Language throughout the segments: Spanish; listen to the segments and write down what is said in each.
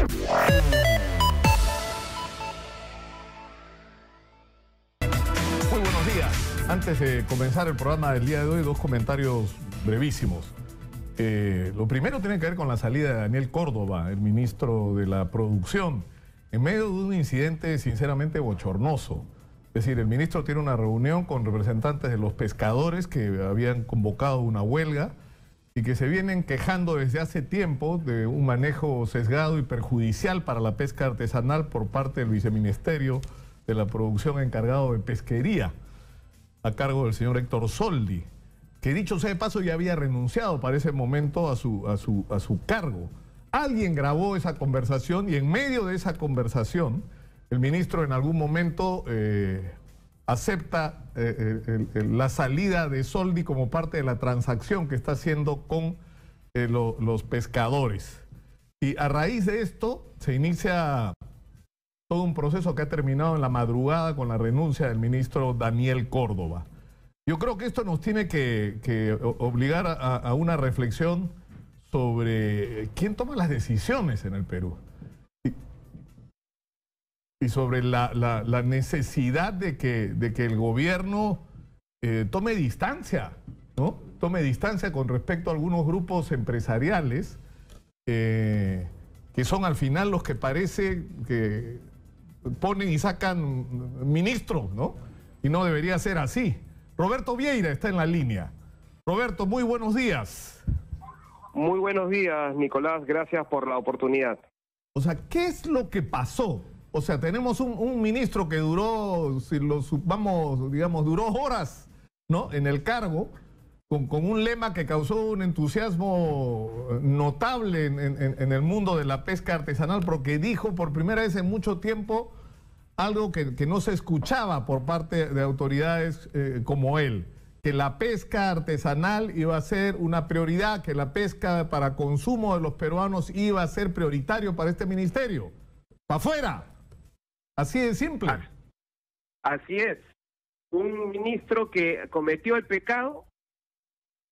Muy buenos días. Antes de comenzar el programa del día de hoy, dos comentarios brevísimos. Lo primero tiene que ver con la salida de Daniel Córdoba, el ministro de la Producción, en medio de un incidente sinceramente bochornoso. Es decir, el ministro tiene una reunión con representantes de los pescadores que habían convocado una huelga y que se vienen quejando desde hace tiempo de un manejo sesgado y perjudicial para la pesca artesanal por parte del viceministerio de la Producción encargado de pesquería, a cargo del señor Héctor Soldi, que dicho sea de paso ya había renunciado para ese momento a su cargo. Alguien grabó esa conversación y en medio de esa conversación el ministro en algún momento acepta la salida de Soldi como parte de la transacción que está haciendo con los pescadores. Y a raíz de esto se inicia todo un proceso que ha terminado en la madrugada con la renuncia del ministro Daniel Córdoba. Yo creo que esto nos tiene que obligar a una reflexión sobre quién toma las decisiones en el Perú. Y sobre la necesidad de que el gobierno tome distancia, ¿no? Tome distancia con respecto a algunos grupos empresariales que son al final los que parece que ponen y sacan ministros, ¿no? Y no debería ser así. Roberto Vieira está en la línea. Roberto, muy buenos días. Muy buenos días, Nicolás. Gracias por la oportunidad. O sea, ¿qué es lo que pasó? O sea, tenemos un ministro que duró, si lo supamos, digamos, duró horas, ¿no?, en el cargo, con un lema que causó un entusiasmo notable en el mundo de la pesca artesanal, porque dijo por primera vez en mucho tiempo algo que no se escuchaba por parte de autoridades como él, que la pesca artesanal iba a ser una prioridad, que la pesca para consumo de los peruanos iba a ser prioritario para este ministerio. ¡Para afuera! Así de simple. Así es. Un ministro que cometió el pecado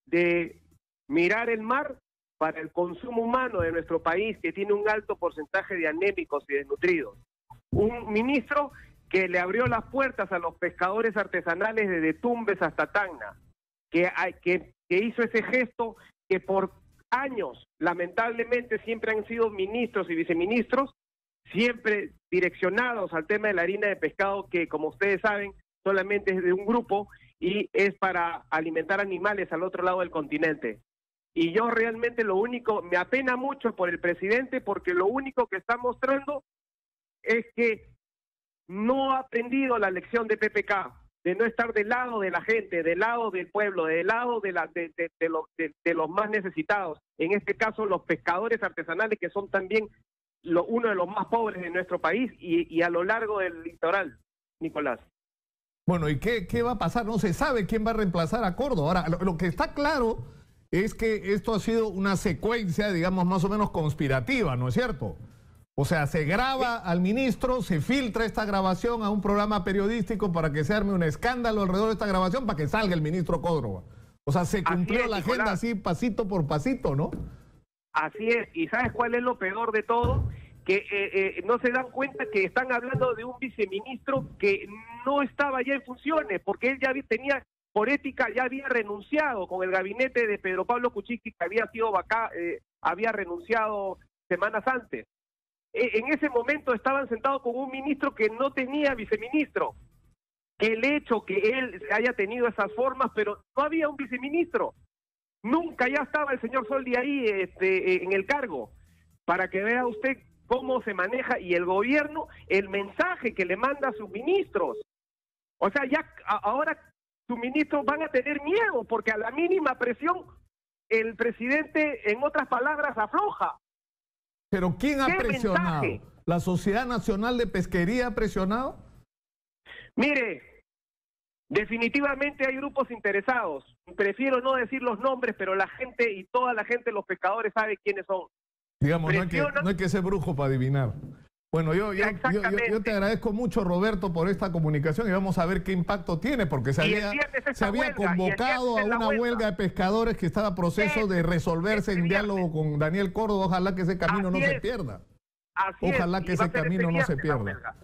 de mirar el mar para el consumo humano de nuestro país, que tiene un alto porcentaje de anémicos y desnutridos. Un ministro que le abrió las puertas a los pescadores artesanales desde Tumbes hasta Tacna, que hizo ese gesto que por años, lamentablemente, siempre han sido ministros y viceministros, siempre direccionados al tema de la harina de pescado, que como ustedes saben solamente es de un grupo y es para alimentar animales al otro lado del continente. Y yo realmente me apena mucho por el presidente, porque lo único que está mostrando es que no ha aprendido la lección de PPK, de no estar del lado de la gente, del lado del pueblo, del lado de los más necesitados, en este caso los pescadores artesanales, que son también uno de los más pobres de nuestro país y a lo largo del litoral, Nicolás. Bueno, ¿y qué va a pasar? No se sabe quién va a reemplazar a Córdoba. Ahora, lo que está claro es que esto ha sido una secuencia, digamos, más o menos conspirativa, ¿no es cierto? O sea, se graba al ministro, se filtra esta grabación a un programa periodístico para que se arme un escándalo alrededor de esta grabación para que salga el ministro Córdoba. O sea, se cumplió la agenda así pasito por pasito, ¿no? Así es, y ¿sabes cuál es lo peor de todo? Que no se dan cuenta que están hablando de un viceministro que no estaba ya en funciones, porque él ya tenía, por ética, ya había renunciado con el gabinete de Pedro Pablo Kuczynski, que había renunciado semanas antes. En ese momento estaban sentados con un ministro que no tenía viceministro. El hecho que él haya tenido esas formas, pero no había un viceministro. Nunca ya estaba el señor Soldi ahí en el cargo, para que vea usted cómo se maneja, y el gobierno, el mensaje que le manda a sus ministros. O sea, ya ahora sus ministros van a tener miedo, porque a la mínima presión el presidente, en otras palabras, afloja. ¿Pero quién ha presionado? Mensaje? ¿La Sociedad Nacional de Pesquería ha presionado? Mire, definitivamente hay grupos interesados. Prefiero no decir los nombres, pero la gente y toda la gente, los pescadores, sabe quiénes son. Digamos, no hay que ser brujo para adivinar. Bueno, yo te agradezco mucho, Roberto, por esta comunicación, y vamos a ver qué impacto tiene, porque se había convocado a una huelga de pescadores que estaba a proceso de resolverse en diálogo con Daniel Córdoba. Ojalá que ese camino no se pierda. Así Ojalá es, que y va ese a ser camino no este se viernes la pierda. huelga.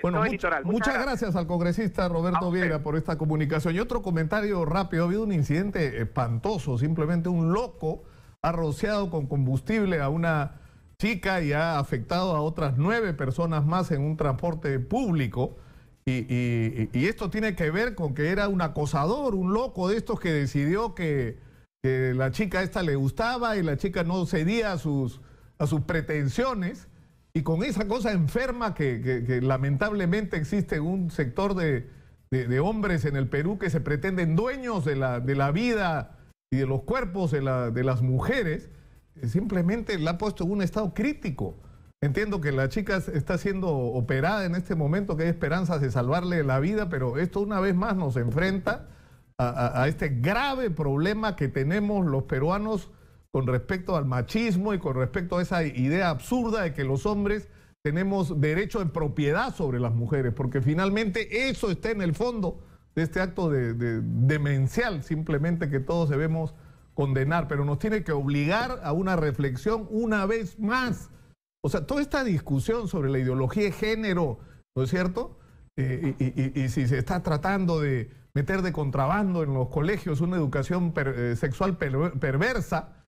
Bueno, Todo el litoral. muchas gracias al congresista Roberto Viera por esta comunicación. Y otro comentario rápido. Ha habido un incidente espantoso. Simplemente un loco ha rociado con combustible a una chica y ha afectado a otras 9 personas más en un transporte público. Y esto tiene que ver con que era un acosador, un loco de estos que decidió que la chica esta le gustaba y la chica no cedía a sus pretensiones. Y con esa cosa enferma que lamentablemente existe en un sector de hombres en el Perú que se pretenden dueños de la vida y de los cuerpos de las mujeres, simplemente la ha puesto en un estado crítico. Entiendo que la chica está siendo operada en este momento, que hay esperanzas de salvarle la vida, pero esto una vez más nos enfrenta a este grave problema que tenemos los peruanos con respecto al machismo y con respecto a esa idea absurda de que los hombres tenemos derecho en propiedad sobre las mujeres, porque finalmente eso está en el fondo de este acto demencial, simplemente que todos debemos condenar, pero nos tiene que obligar a una reflexión una vez más. O sea, toda esta discusión sobre la ideología de género, ¿no es cierto? Y si se está tratando de meter de contrabando en los colegios una educación sexual perversa,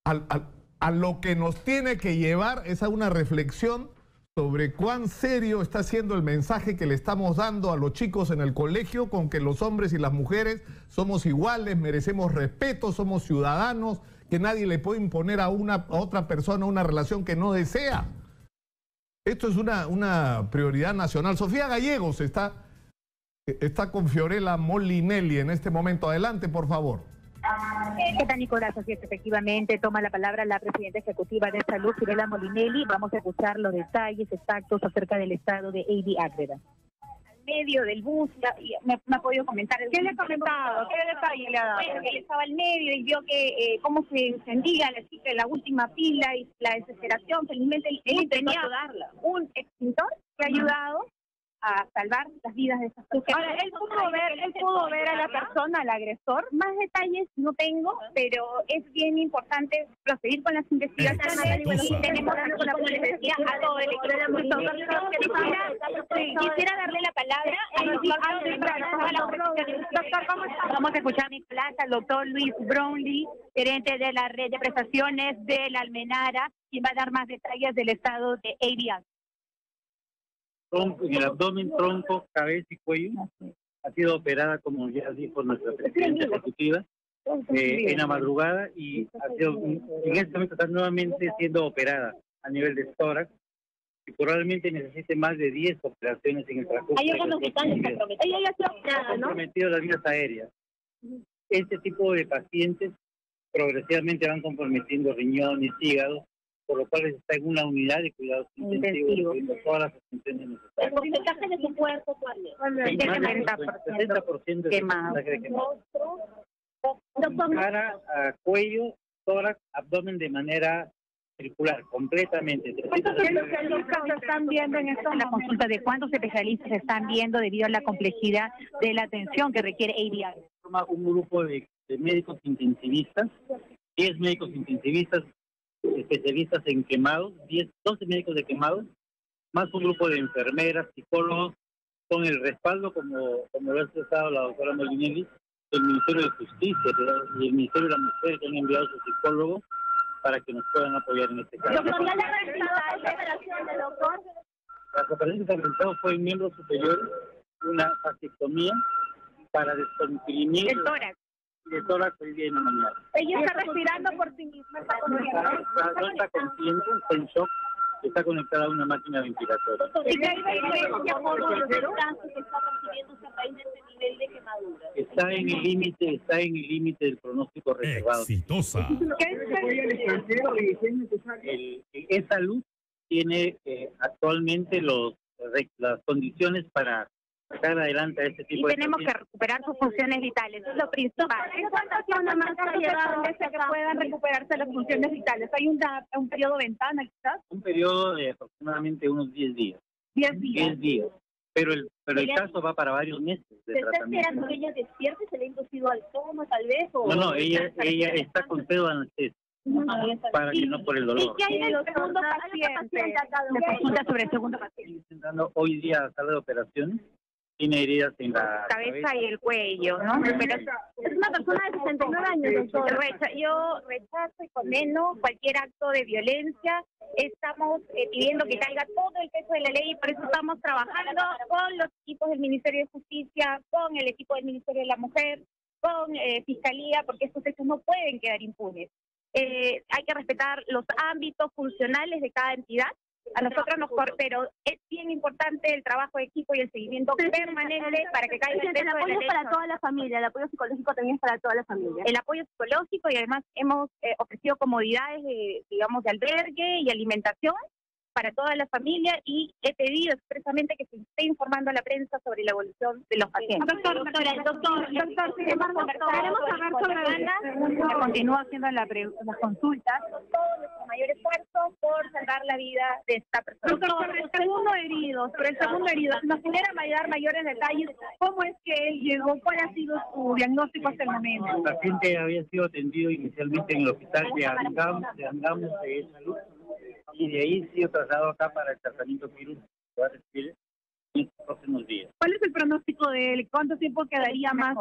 a lo que nos tiene que llevar es a una reflexión sobre cuán serio está siendo el mensaje que le estamos dando a los chicos en el colegio, con que los hombres y las mujeres somos iguales, merecemos respeto, somos ciudadanos, que nadie le puede imponer a otra persona una relación que no desea. Esto es una prioridad nacional. Sofía Gallegos está con Fiorella Molinelli en este momento. Adelante, por favor. ¿Qué tal, Nicolás? Así es, efectivamente, toma la palabra la presidenta ejecutiva de Salud, Fiorella Molinelli. Vamos a escuchar los detalles exactos acerca del estado de AB Ágreda. Medio del bus, me ha podido comentar. ¿Qué le ha comentado? ¿Qué detalle le ha dado? Bueno, que él estaba al medio y vio que cómo se encendía la chica en la última pila y la desesperación. Felizmente él tenía un extintor que ha ayudado a salvar las vidas de esas personas. Ahora, él pudo ver a la persona, al agresor. Más detalles no tengo, pero es bien importante proseguir con las investigaciones. Bueno, tenemos, como les decía, a todo el equipo. Quisiera darle la palabra Vamos a escuchar, Nicolás, al doctor Luis Brownlee, gerente de la red de prestaciones de la Almenara, quien va a dar más detalles del estado de AB. En el abdomen, tronco, cabeza y cuello. Ha sido operada, como ya dijo nuestra presidenta ejecutiva, en la madrugada, y en este momento está nuevamente siendo operada a nivel de tórax, y probablemente necesite más de 10 operaciones en el transcurso. Hay órganos vitales comprometidos. Ella ya está operada, ¿no? Comprometido las vías aéreas. Este tipo de pacientes progresivamente van comprometiendo riñones, hígado, por lo cual está en una unidad de cuidados intensivos, recibiendo todas las atenciones necesarias. ¿El porcentaje de su cuerpo cuál es? El 70% de quemado. Cara, cuello, tórax, abdomen de manera circular, completamente. ¿Cuántos especialistas se están viendo en esta consulta? ¿De cuántos especialistas se están viendo debido a la complejidad de la atención que requiere ABI? Forma un grupo de médicos intensivistas, 10 médicos intensivistas, especialistas en quemados, 12 médicos de quemados, más un grupo de enfermeras, psicólogos, con el respaldo, como lo ha expresado la doctora Molinelli, del Ministerio de Justicia y el Ministerio de la Mujer, que han enviado sus psicólogos para que nos puedan apoyar en este caso. ¿Doctor, ya le ha realizado la operación del doctor? Las operaciones que han realizado fue en miembros superiores, una fasectomía para descomprimir El tórax. de tórax el día y la mañana. Ella está respirando por sí misma, está consciente. No está consciente, está en shock, está conectada a una máquina ventilatoria. ¿Y qué hay de evidencia por los descansos que está recibiendo a raíz de este nivel de quemadura? Está en el límite del pronóstico reservado. Exitosa. Esa luz tiene actualmente las condiciones para sacar adelante a este tipo de tenemos que recuperar sus funciones vitales, es lo principal. ¿En cuántas zonas más ha llegado que puedan recuperarse las funciones vitales? ¿Hay un periodo ventana quizás? Un periodo de aproximadamente unos 10 días. 10 días. 10 días. Pero el caso va para varios meses de ¿Se está tratamiento. esperando que ella despierte? ¿Se le ha inducido al coma tal vez? No, ella está con pseudoanestesia. para que no por el dolor. ¿Y qué hay del segundo paciente? La consulta sobre el segundo paciente. Intentando hoy día sala de operaciones, tiene heridas en la Cabeza y el cuello, ¿no? Pero es una persona de 69 años, doctor. Yo rechazo y condeno cualquier acto de violencia. Estamos pidiendo que caiga todo el peso de la ley y por eso estamos trabajando con los equipos del Ministerio de Justicia, con el equipo del Ministerio de la Mujer, con Fiscalía, porque estos hechos no pueden quedar impunes. Hay que respetar los ámbitos funcionales de cada entidad. A nosotros pero es bien importante el trabajo de equipo y el seguimiento permanente para que caiga el peso de la ley. El apoyo es para toda la familia, el apoyo psicológico también es para toda la familia. El apoyo psicológico y además hemos ofrecido comodidades de albergue y alimentación para toda la familia y he pedido expresamente que se esté informando a la prensa sobre la evolución de los pacientes. Doctor, queremos hablar sobre continúa haciendo las consultas. Todo nuestro mayor esfuerzo por salvar la vida de esta persona. Doctor, por el segundo herido, si nos pudiera dar mayores detalles, ¿cómo es que él llegó? ¿Cuál ha sido su diagnóstico hasta el momento? El paciente había sido atendido inicialmente en el hospital de Angamos de Salud y de ahí sido trasladado acá para el tratamiento quirúrgico que va a recibir en estos próximos días. ¿Cuál es el pronóstico de él? ¿Cuánto tiempo quedaría más,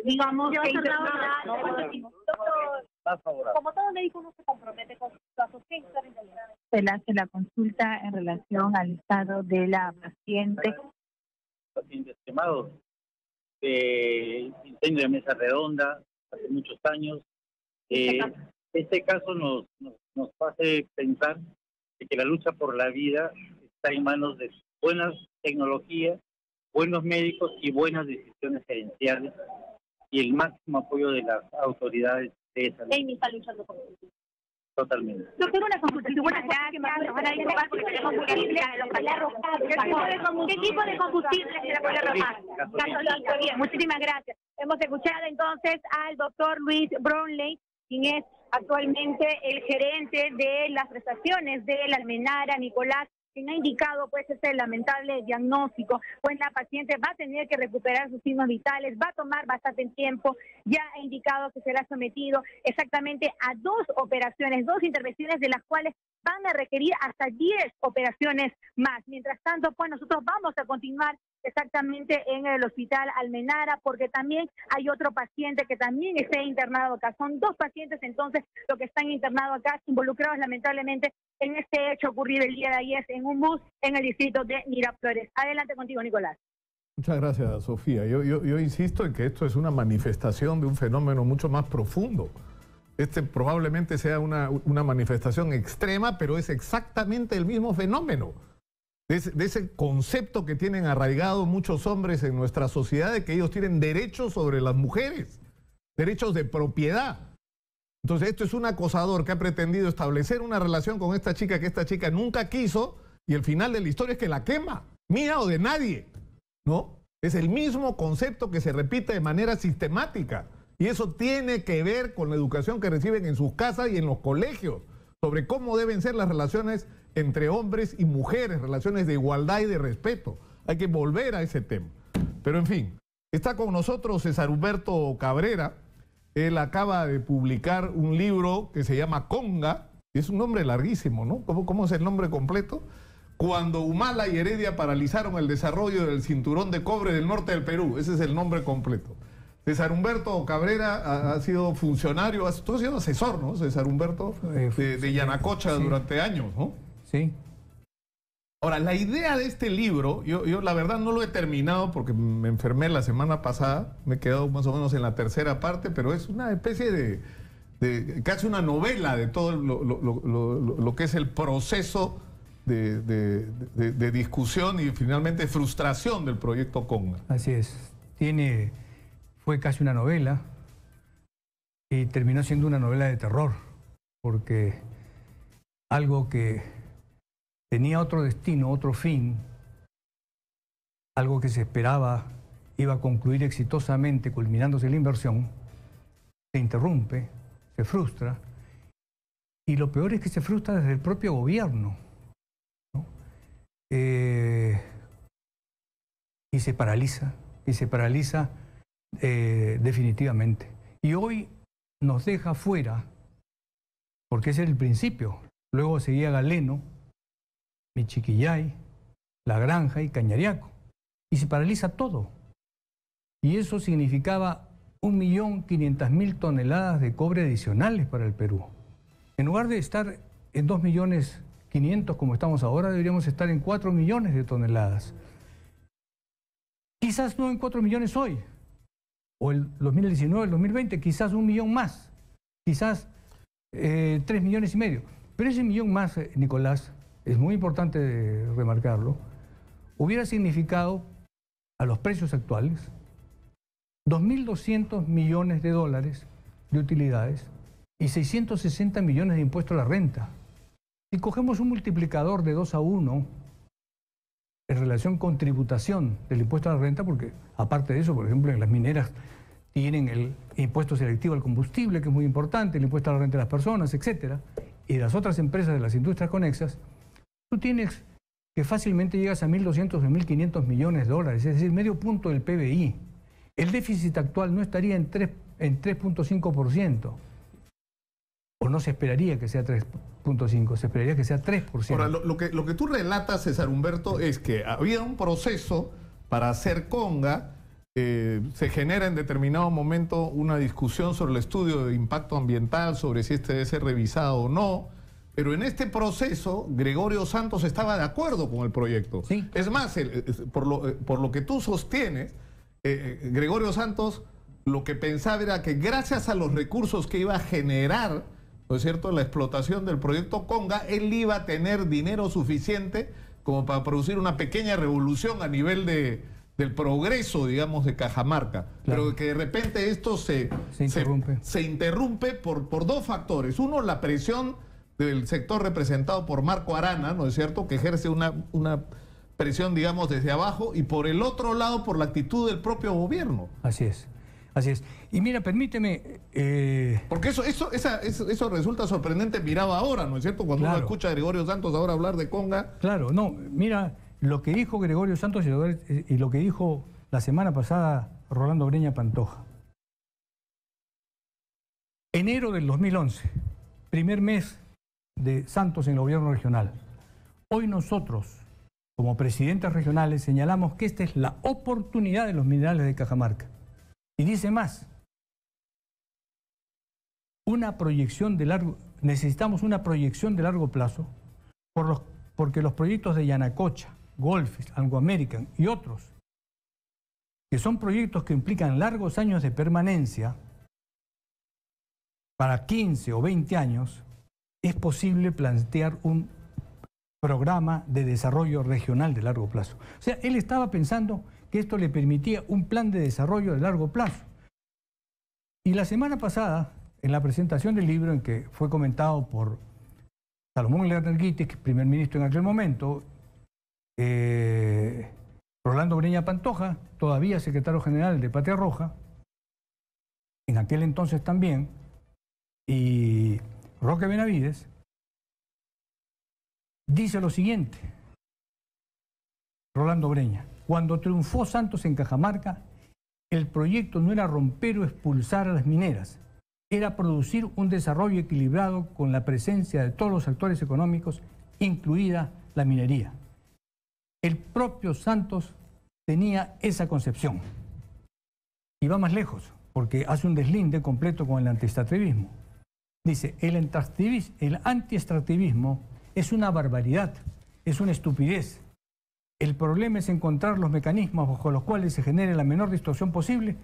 digamos, que internado? Más favorable. Como todo médico uno se compromete con sus casos, ¿qué está realizando? Se le hace la consulta en relación al estado de la paciente. Pacientes quemados de incendio de mesa redonda hace muchos años. Este caso nos hace pensar de que la lucha por la vida está en manos de buenas tecnologías, buenos médicos y buenas decisiones gerenciales y el máximo apoyo de las autoridades de salud. Amy está luchando por eso. Totalmente. Doctor, una consulta. ¿Qué tipo de combustible se le puede arrojar? Gasolina. Bien, muchísimas gracias. Hemos escuchado entonces al doctor Luis Brownlee, quien es actualmente el gerente de las prestaciones de la Almenara Nicolás, quien ha indicado pues ese lamentable diagnóstico, pues la paciente va a tener que recuperar sus signos vitales, va a tomar bastante tiempo, ya ha indicado que será sometido exactamente a 2 operaciones, 2 intervenciones de las cuales van a requerir hasta 10 operaciones más. Mientras tanto, pues nosotros vamos a continuar exactamente en el hospital Almenara, porque también hay otro paciente que también está internado acá. Son 2 pacientes entonces los que están internados acá, involucrados lamentablemente en este hecho ocurrido el día de ayer en un bus en el distrito de Miraflores. Adelante contigo, Nicolás. Muchas gracias, Sofía. Yo insisto en que esto es una manifestación de un fenómeno mucho más profundo. Este probablemente sea una manifestación extrema, pero es exactamente el mismo fenómeno. De ese concepto que tienen arraigado muchos hombres en nuestra sociedad de que ellos tienen derechos sobre las mujeres, derechos de propiedad. Entonces esto es un acosador que ha pretendido establecer una relación con esta chica que esta chica nunca quiso y el final de la historia es que la quema, mía o de nadie, ¿no? Es el mismo concepto que se repite de manera sistemática y eso tiene que ver con la educación que reciben en sus casas y en los colegios sobre cómo deben ser las relaciones entre hombres y mujeres, relaciones de igualdad y de respeto. Hay que volver a ese tema. Pero en fin, está con nosotros César Humberto Cabrera. Él acaba de publicar un libro que se llama Conga. Es un nombre larguísimo, ¿no? ¿Cómo es el nombre completo? Cuando Humala y Heredia paralizaron el desarrollo del cinturón de cobre del norte del Perú. Ese es el nombre completo. César Humberto Cabrera ha sido funcionario, tú has sido asesor, ¿no? César Humberto, de Yanacocha durante años, ¿no? Sí. Ahora, la idea de este libro, yo la verdad no lo he terminado porque me enfermé la semana pasada, me he quedado más o menos en la tercera parte, pero es una especie de casi una novela de todo lo que es el proceso de discusión y finalmente frustración del proyecto Conga. Así es. Fue casi una novela y terminó siendo una novela de terror, porque algo que tenía otro destino, otro fin, algo que se esperaba iba a concluir exitosamente, culminándose la inversión, se interrumpe, se frustra, y lo peor es que se frustra desde el propio gobierno, ¿no? Y se paraliza definitivamente. Y hoy nos deja fuera porque ese era el principio. Luego seguía Galeno, Michiquillay, La Granja y Cañariaco. Y se paraliza todo. Y eso significaba 1.500.000 toneladas de cobre adicionales para el Perú. En lugar de estar en 2.500.000 como estamos ahora, deberíamos estar en 4 millones de toneladas. Quizás no en 4 millones hoy, o el 2019, el 2020, quizás 1 millón más, quizás 3,5 millones. Pero ese millón más, Nicolás, es muy importante remarcarlo, hubiera significado a los precios actuales 2.200 millones de dólares de utilidades y 660 millones de impuestos a la renta. Si cogemos un multiplicador de 2 a 1 en relación con tributación del impuesto a la renta, porque aparte de eso, por ejemplo, en las mineras tienen el impuesto selectivo al combustible, que es muy importante, el impuesto a la renta de las personas, etcétera, y de las otras empresas de las industrias conexas, tú tienes que fácilmente llegas a 1.200 o 1.500 millones de dólares, es decir, medio punto del PBI. El déficit actual no estaría en 3.5%. O no se esperaría que sea 3.5, se esperaría que sea 3%. Ahora, lo que tú relatas, César Humberto, es que había un proceso para hacer conga, se genera en determinado momento una discusión sobre el estudio de impacto ambiental, sobre si este debe ser revisado o no, pero en este proceso Gregorio Santos estaba de acuerdo con el proyecto. Sí. Es más, por lo que tú sostienes, Gregorio Santos lo que pensaba era que gracias a los recursos que iba a generar, ¿no es cierto?, la explotación del proyecto Conga, él iba a tener dinero suficiente como para producir una pequeña revolución a nivel del progreso, digamos, de Cajamarca. Claro. Pero que de repente esto se interrumpe por dos factores. Uno, la presión del sector representado por Marco Arana, ¿no es cierto?, que ejerce una presión, digamos, desde abajo, y por el otro lado, por la actitud del propio gobierno. Así es. Así es. Y mira, permíteme... Porque eso resulta sorprendente mirado ahora, ¿no es cierto? Cuando uno escucha a Gregorio Santos ahora hablar de conga. Claro, no, mira, lo que dijo Gregorio Santos y lo que dijo la semana pasada Rolando Breña Pantoja. Enero del 2011, primer mes de Santos en el gobierno regional. Hoy nosotros, como presidentes regionales, señalamos que esta es la oportunidad de los minerales de Cajamarca. Y dice más, necesitamos una proyección de largo plazo porque los proyectos de Yanacocha, Goldfish, Anglo American y otros, que son proyectos que implican largos años de permanencia, para 15 o 20 años, es posible plantear un programa de desarrollo regional de largo plazo. O sea, él estaba pensando que esto le permitía un plan de desarrollo de largo plazo. Y la semana pasada, en la presentación del libro, en que fue comentado por Salomón Lerner Guitis, primer ministro en aquel momento, Rolando Breña Pantoja, todavía secretario general de Patria Roja, en aquel entonces también, y Roque Benavides, dice lo siguiente, Rolando Breña: cuando triunfó Santos en Cajamarca, el proyecto no era romper o expulsar a las mineras, era producir un desarrollo equilibrado con la presencia de todos los actores económicos, incluida la minería. El propio Santos tenía esa concepción. Y va más lejos, porque hace un deslinde completo con el antiextractivismo. Dice, el antiextractivismo es una barbaridad, es una estupidez. El problema es encontrar los mecanismos bajo los cuales se genere la menor distorsión posible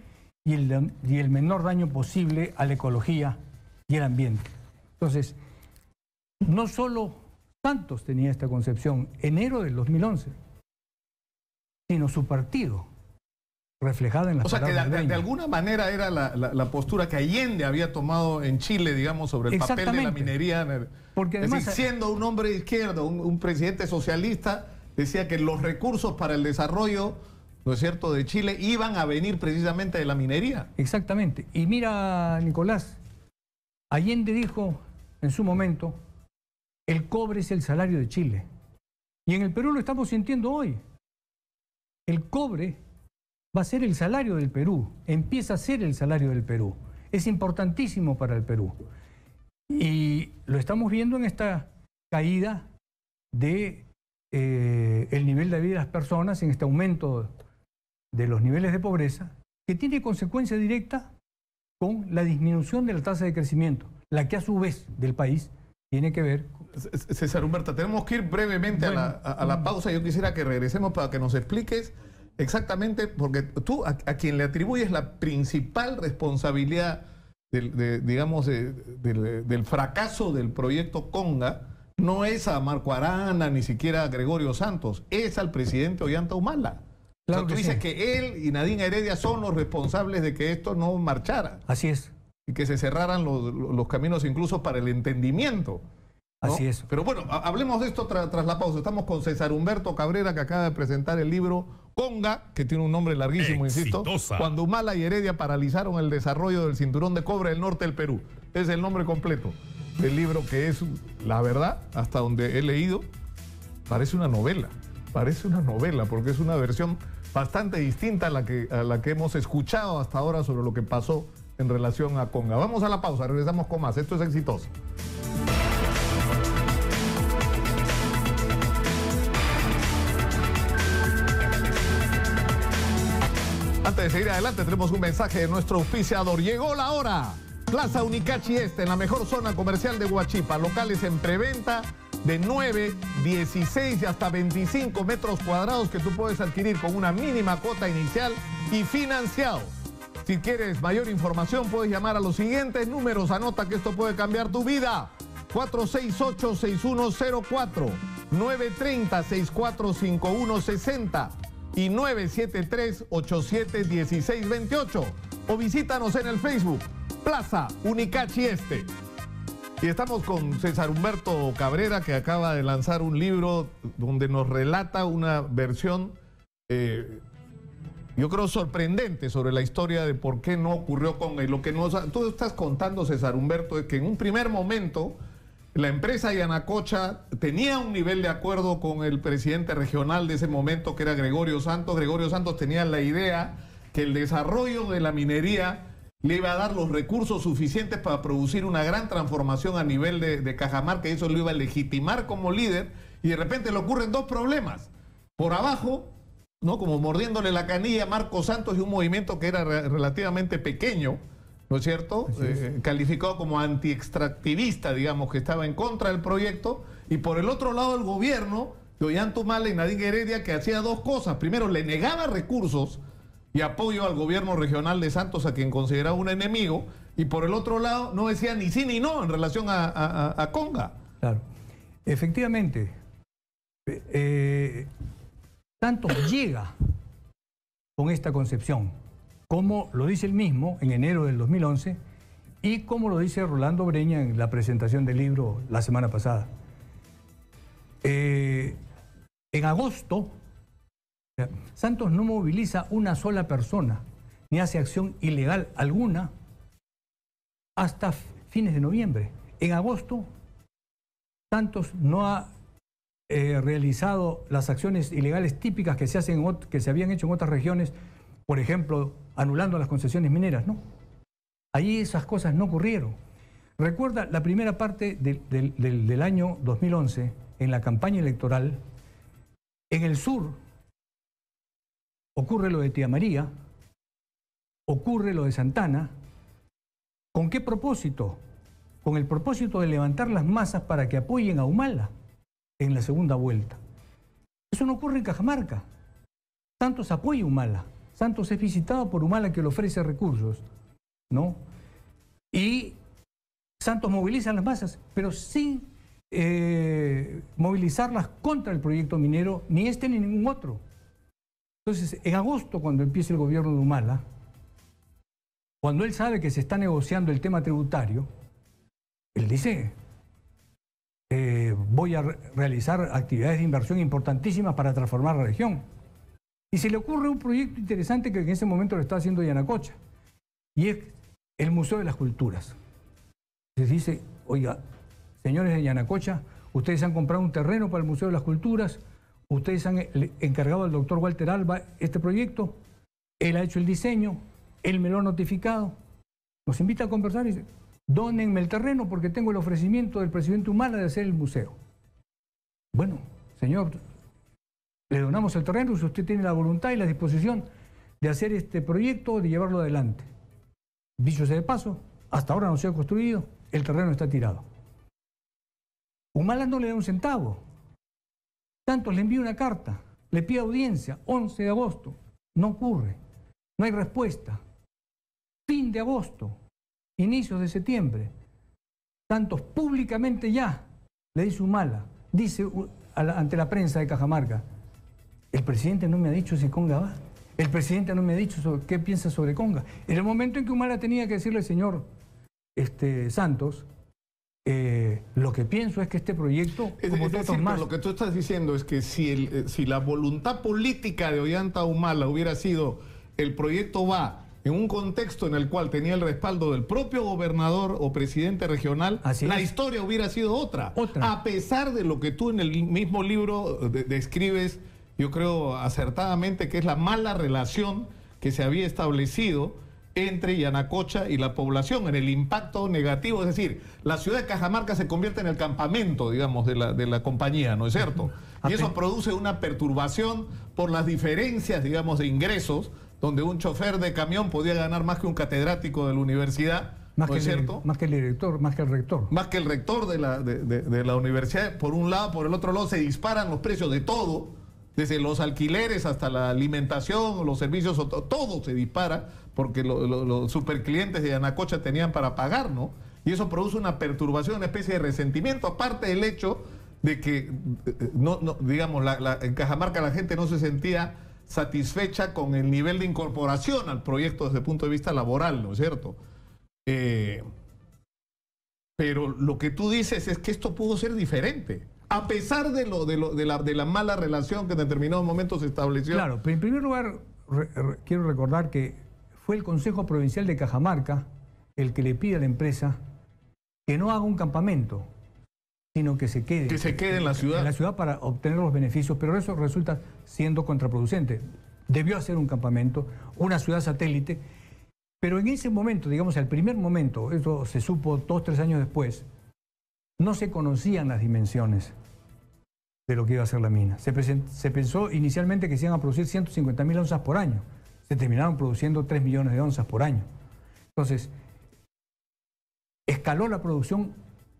y el menor daño posible a la ecología y el ambiente. Entonces, no solo Santos tenía esta concepción enero del 2011, sino su partido, reflejada en las palabras de alguna manera era la postura que Allende había tomado en Chile, digamos, sobre el papel de la minería. Porque además, es decir, siendo un hombre de izquierda, un presidente socialista, decía que los recursos para el desarrollo, ¿no es cierto?, de Chile iban a venir precisamente de la minería. Exactamente. Y mira, Nicolás, Allende dijo en su momento, el cobre es el salario de Chile. Y en el Perú lo estamos sintiendo hoy. El cobre va a ser el salario del Perú, empieza a ser el salario del Perú. Es importantísimo para el Perú. Y lo estamos viendo en esta caída de el nivel de vida de las personas, en este aumento de los niveles de pobreza, que tiene consecuencia directa con la disminución de la tasa de crecimiento, la que a su vez del país tiene que ver. César Humberto, tenemos que ir brevemente a la pausa. Yo quisiera que regresemos para que nos expliques exactamente, porque tú a quien le atribuyes la principal responsabilidad del fracaso del proyecto Conga, no es a Marco Arana, ni siquiera a Gregorio Santos, es al presidente Ollanta Humala. Claro, tú dices que él y Nadine Heredia son los responsables de que esto no marchara. Así es. Y que se cerraran los caminos incluso para el entendimiento, ¿no? Así es. Pero bueno, hablemos de esto tras la pausa. Estamos con César Humberto Cabrera, que acaba de presentar el libro Conga, que tiene un nombre larguísimo, insisto. Cuando Humala y Heredia paralizaron el desarrollo del cinturón de cobre del norte del Perú. Es el nombre completo del libro, que es, la verdad, hasta donde he leído, parece una novela. Parece una novela, porque es una versión bastante distinta a la que hemos escuchado hasta ahora sobre lo que pasó en relación a Conga. Vamos a la pausa, regresamos con más. Esto es Exitosa. Antes de seguir adelante, tenemos un mensaje de nuestro auspiciador. Llegó la hora. Plaza Unicachi Este, en la mejor zona comercial de Huachipa. Locales en preventa de 9, 16 y hasta 25 metros cuadrados que tú puedes adquirir con una mínima cuota inicial y financiado. Si quieres mayor información, puedes llamar a los siguientes números. Anota que esto puede cambiar tu vida. 468-6104, 930-645160 y 973-871628. O visítanos en el Facebook, Plaza Unicachi Este. Y estamos con César Humberto Cabrera, que acaba de lanzar un libro donde nos relata una versión, yo creo, sorprendente sobre la historia de por qué no ocurrió Conga. Y lo que tú estás contando, César Humberto, es que en un primer momento la empresa Yanacocha tenía un nivel de acuerdo con el presidente regional de ese momento, que era Gregorio Santos. Gregorio Santos tenía la idea que el desarrollo de la minería le iba a dar los recursos suficientes para producir una gran transformación a nivel de Cajamarca, y eso lo iba a legitimar como líder. Y de repente le ocurren dos problemas. Por abajo, ¿no?, como mordiéndole la canilla a Marcos Santos y un movimiento que era relativamente pequeño, ¿no es cierto? Calificado como anti-extractivista, digamos, que estaba en contra del proyecto. Y por el otro lado, el gobierno de Ollanta Humala y Nadine Heredia, que hacía dos cosas. Primero, le negaba recursos y apoyo al gobierno regional de Santos, a quien consideraba un enemigo. Y por el otro lado, no decía ni sí ni no en relación a Conga. Claro. Efectivamente, Santos llega con esta concepción, como lo dice él mismo en enero del 2011 y como lo dice Rolando Breña en la presentación del libro la semana pasada. En agosto, Santos no moviliza una sola persona ni hace acción ilegal alguna hasta fines de noviembre. En agosto, Santos no ha realizado las acciones ilegales típicas que se habían hecho en otras regiones, por ejemplo, anulando las concesiones mineras, ¿no? Ahí esas cosas no ocurrieron. Recuerda la primera parte del año 2011, en la campaña electoral, en el sur ocurre lo de Tía María, ocurre lo de Santana. ¿Con qué propósito? Con el propósito de levantar las masas para que apoyen a Humala en la segunda vuelta. Eso no ocurre en Cajamarca. Santos apoya a Humala. Santos es visitado por Humala, que le ofrece recursos, ¿no? Y Santos moviliza las masas, pero sin movilizarlas contra el proyecto minero, ni este ni ningún otro. Entonces, en agosto, cuando empieza el gobierno de Humala, cuando él sabe que se está negociando el tema tributario, él dice, voy a realizar actividades de inversión importantísimas para transformar la región. Y se le ocurre un proyecto interesante que en ese momento lo está haciendo Yanacocha, y es el Museo de las Culturas. Se dice, oiga, señores de Yanacocha, ustedes han comprado un terreno para el Museo de las Culturas, ustedes han encargado al doctor Walter Alba este proyecto, él ha hecho el diseño, él me lo ha notificado, nos invita a conversar y dice, dónenme el terreno porque tengo el ofrecimiento del presidente Humala de hacer el museo. Bueno, señor, le donamos el terreno si usted tiene la voluntad y la disposición de hacer este proyecto, de llevarlo adelante. Dicho sea de paso, hasta ahora no se ha construido, el terreno está tirado. Humala no le da un centavo. Santos le envía una carta, le pide audiencia, 11 de agosto, no ocurre, no hay respuesta. Fin de agosto, inicios de septiembre, Santos públicamente ya le dice Humala, dice ante la prensa de Cajamarca, el presidente no me ha dicho si Conga va, el presidente no me ha dicho qué piensa sobre Conga. En el momento en que Humala tenía que decirle al señor Santos, lo que pienso es que este proyecto, como decir, más... Lo que tú estás diciendo es que si la voluntad política de Ollanta Humala hubiera sido el proyecto va en un contexto en el cual tenía el respaldo del propio gobernador o presidente regional, la historia hubiera sido otra. A pesar de lo que tú en el mismo libro describes, yo creo acertadamente, que es la mala relación que se había establecido entre Yanacocha y la población, en el impacto negativo. Es decir, la ciudad de Cajamarca se convierte en el campamento, digamos, de la compañía, ¿no es cierto? Y eso produce una perturbación por las diferencias, digamos, de ingresos, donde un chofer de camión podía ganar más que un catedrático de la universidad, ¿no es cierto? Más que el director, más que el rector. Más que el rector de la universidad. Por un lado, por el otro lado se disparan los precios de todo, desde los alquileres hasta la alimentación, los servicios, todo se dispara, porque los superclientes de Yanacocha tenían para pagar, ¿no? Y eso produce una perturbación, una especie de resentimiento, aparte del hecho de que, digamos, en Cajamarca la gente no se sentía satisfecha con el nivel de incorporación al proyecto desde el punto de vista laboral, ¿no es cierto? Pero lo que tú dices es que esto pudo ser diferente, a pesar de la mala relación que en determinados momentos se estableció. Claro, pero en primer lugar quiero recordar que fue el Consejo Provincial de Cajamarca el que le pide a la empresa que no haga un campamento, sino que se quede. Que se quede en la ciudad. En la ciudad para obtener los beneficios, pero eso resulta siendo contraproducente. Debió hacer un campamento, una ciudad satélite, pero en ese momento, digamos, al primer momento, eso se supo 2 o 3 años después, no se conocían las dimensiones de lo que iba a ser la mina. Se pensó inicialmente que se iban a producir 150.000 onzas por año. Se terminaron produciendo 3 millones de onzas por año. Entonces, escaló la producción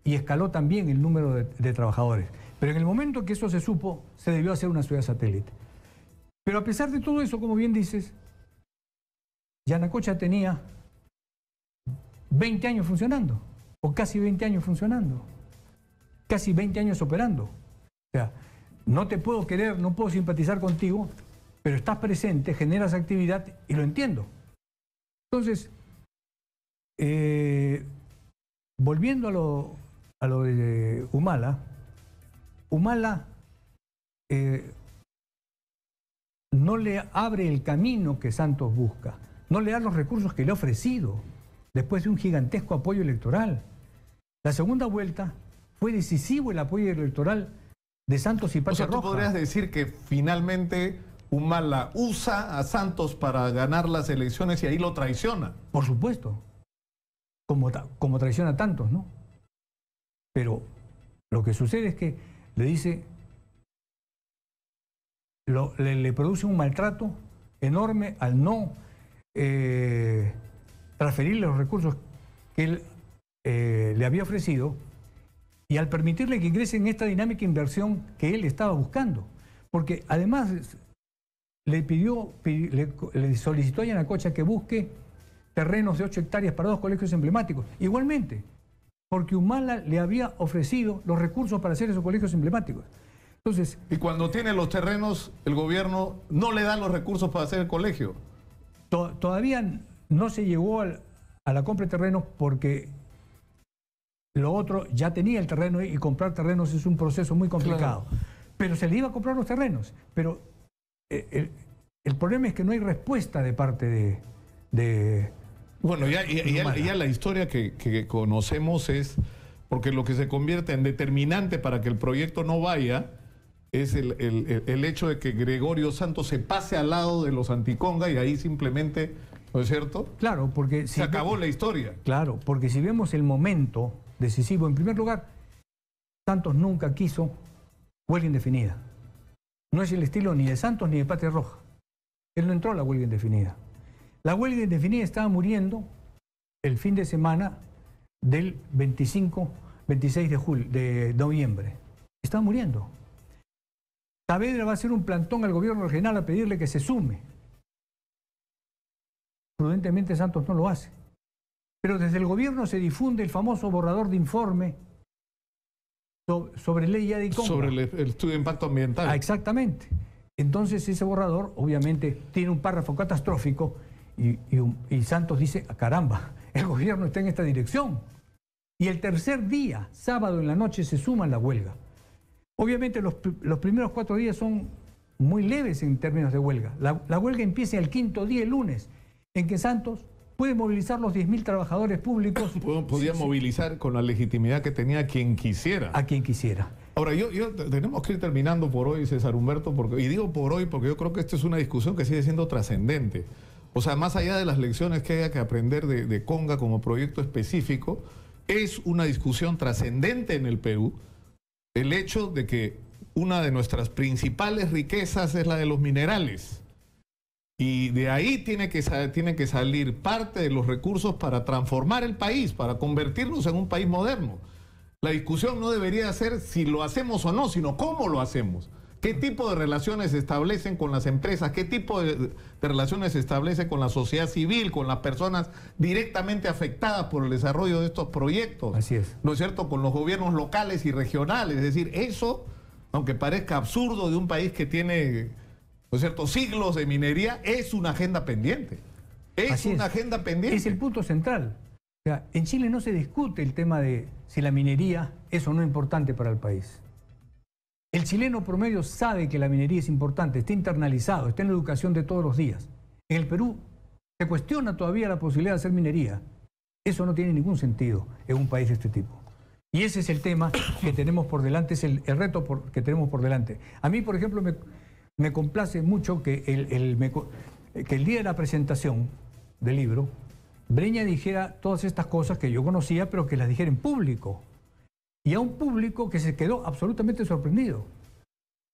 y escaló también el número de trabajadores. Pero en el momento que eso se supo, se debió hacer una ciudad satélite. Pero a pesar de todo eso, como bien dices, Yanacocha tenía 20 años funcionando, o casi 20 años funcionando, casi 20 años operando. O sea, no te puedo querer, no puedo simpatizar contigo, pero estás presente, generas actividad y lo entiendo. Entonces, volviendo a lo de Humala, no le abre el camino que Santos busca, no le da los recursos que le ha ofrecido después de un gigantesco apoyo electoral. La segunda vuelta fue decisivo el apoyo electoral de Santos y Patria Roja. ¿Tú podrías decir que finalmente Humala usa a Santos para ganar las elecciones y ahí lo traiciona? Por supuesto, como traiciona a tantos, ¿no? Pero lo que sucede es que le dice, le produce un maltrato enorme al no transferirle los recursos que él le había ofrecido y al permitirle que ingrese en esta dinámica de inversión que él estaba buscando. Porque además le solicitó a Yanacocha que busque terrenos de 8 hectáreas para 2 colegios emblemáticos. Igualmente, porque Humala le había ofrecido los recursos para hacer esos colegios emblemáticos. Entonces, y cuando tiene los terrenos, el gobierno no le da los recursos para hacer el colegio. Todavía no se llegó a la compra de terrenos porque lo otro ya tenía el terreno y comprar terrenos es un proceso muy complicado. Claro. Pero se le iba a comprar los terrenos. Pero el problema es que no hay respuesta de parte de bueno, ya la historia que conocemos es, porque lo que se convierte en determinante para que el proyecto no vaya es el hecho de que Gregorio Santos se pase al lado de los anticonga y ahí simplemente ¿no es cierto? Claro, porque... Se acabó la historia. Claro, porque si vemos el momento decisivo, en primer lugar, Santos nunca quiso huelga indefinida. No es el estilo ni de Santos ni de Patria Roja. Él no entró a la huelga indefinida. La huelga indefinida estaba muriendo el fin de semana del 26 de noviembre. Estaba muriendo. Saavedra va a hacer un plantón al gobierno regional a pedirle que se sume. Prudentemente Santos no lo hace. Pero desde el gobierno se difunde el famoso borrador de informe sobre ley Yadiconga. Sobre el estudio de impacto ambiental. Exactamente. Entonces ese borrador obviamente tiene un párrafo catastrófico y Santos dice, caramba, el gobierno está en esta dirección. Y el tercer día, sábado en la noche, se suma la huelga. Obviamente los primeros 4 días son muy leves en términos de huelga. La huelga empieza el 5.º día, el lunes, en que Santos puede movilizar los 10.000 trabajadores públicos. Podía movilizar con la legitimidad que tenía a quien quisiera. A quien quisiera. Ahora, tenemos que ir terminando por hoy, César Humberto, y digo por hoy porque yo creo que esta es una discusión que sigue siendo trascendente. O sea, más allá de las lecciones que haya que aprender de Conga como proyecto específico, es una discusión trascendente en el Perú el hecho de que una de nuestras principales riquezas es la de los minerales. Y de ahí tiene que salir parte de los recursos para transformar el país, para convertirnos en un país moderno. La discusión no debería ser si lo hacemos o no, sino cómo lo hacemos. ¿Qué tipo de relaciones se establecen con las empresas? ¿Qué tipo de relaciones se establece con la sociedad civil, con las personas directamente afectadas por el desarrollo de estos proyectos? Así es. ¿No es cierto? Con los gobiernos locales y regionales. Es decir, eso, aunque parezca absurdo de un país que tiene, ¿no es cierto?, siglos de minería, es una agenda pendiente. Es una agenda pendiente. Es el punto central. O sea, en Chile no se discute el tema de si la minería es o no importante para el país. El chileno promedio sabe que la minería es importante, está internalizado, está en la educación de todos los días. En el Perú se cuestiona todavía la posibilidad de hacer minería. Eso no tiene ningún sentido en un país de este tipo. Y ese es el tema que tenemos por delante, es el reto que tenemos por delante. A mí, por ejemplo, me complace mucho que el día de la presentación del libro, Breña dijera todas estas cosas que yo conocía, pero que las dijera en público. Y a un público que se quedó absolutamente sorprendido.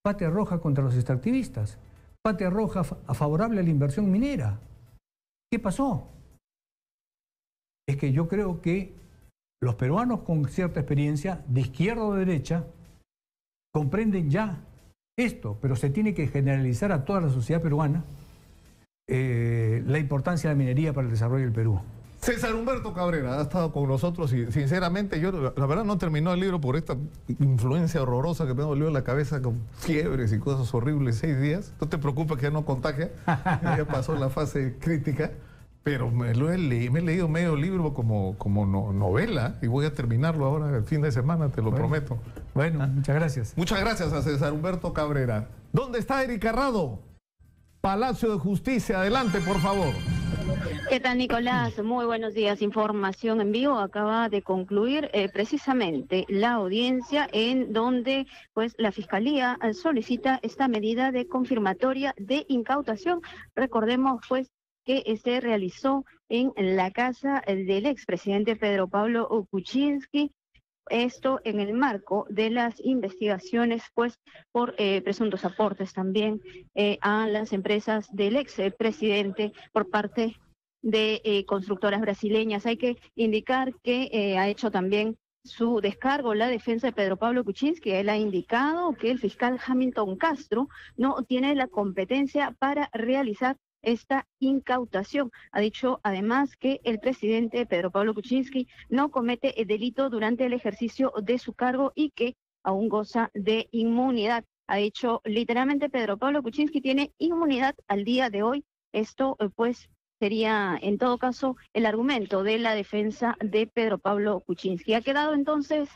Patria Roja contra los extractivistas. Patria Roja favorable a la inversión minera. ¿Qué pasó? Es que yo creo que los peruanos con cierta experiencia, de izquierda o de derecha, comprenden ya esto, pero se tiene que generalizar a toda la sociedad peruana la importancia de la minería para el desarrollo del Perú. César Humberto Cabrera ha estado con nosotros y sinceramente yo la verdad no terminó el libro por esta influencia horrorosa que me dolió en la cabeza con fiebres y cosas horribles 6 días. No te preocupes que ya no contagia, ya pasó la fase crítica, pero me he leído medio libro como novela y voy a terminarlo ahora el fin de semana, te lo prometo. Bueno, muchas gracias. Muchas gracias a César Humberto Cabrera. ¿Dónde está Erika Rado? Palacio de Justicia, adelante por favor. ¿Qué tal, Nicolás? Muy buenos días. Información en vivo. Acaba de concluir precisamente la audiencia en donde pues la Fiscalía solicita esta medida de confirmatoria de incautación. Recordemos pues que se realizó en la casa del expresidente Pedro Pablo Kuczynski. Esto en el marco de las investigaciones pues por presuntos aportes también a las empresas del expresidente por parte de constructoras brasileñas. Hay que indicar que ha hecho también su descargo la defensa de Pedro Pablo Kuczynski. Él ha indicado que el fiscal Hamilton Castro no tiene la competencia para realizar esta incautación. Ha dicho además que el presidente Pedro Pablo Kuczynski no comete el delito durante el ejercicio de su cargo y que aún goza de inmunidad. Ha dicho literalmente Pedro Pablo Kuczynski tiene inmunidad al día de hoy. Esto pues sería en todo caso el argumento de la defensa de Pedro Pablo Kuczynski. Ha quedado entonces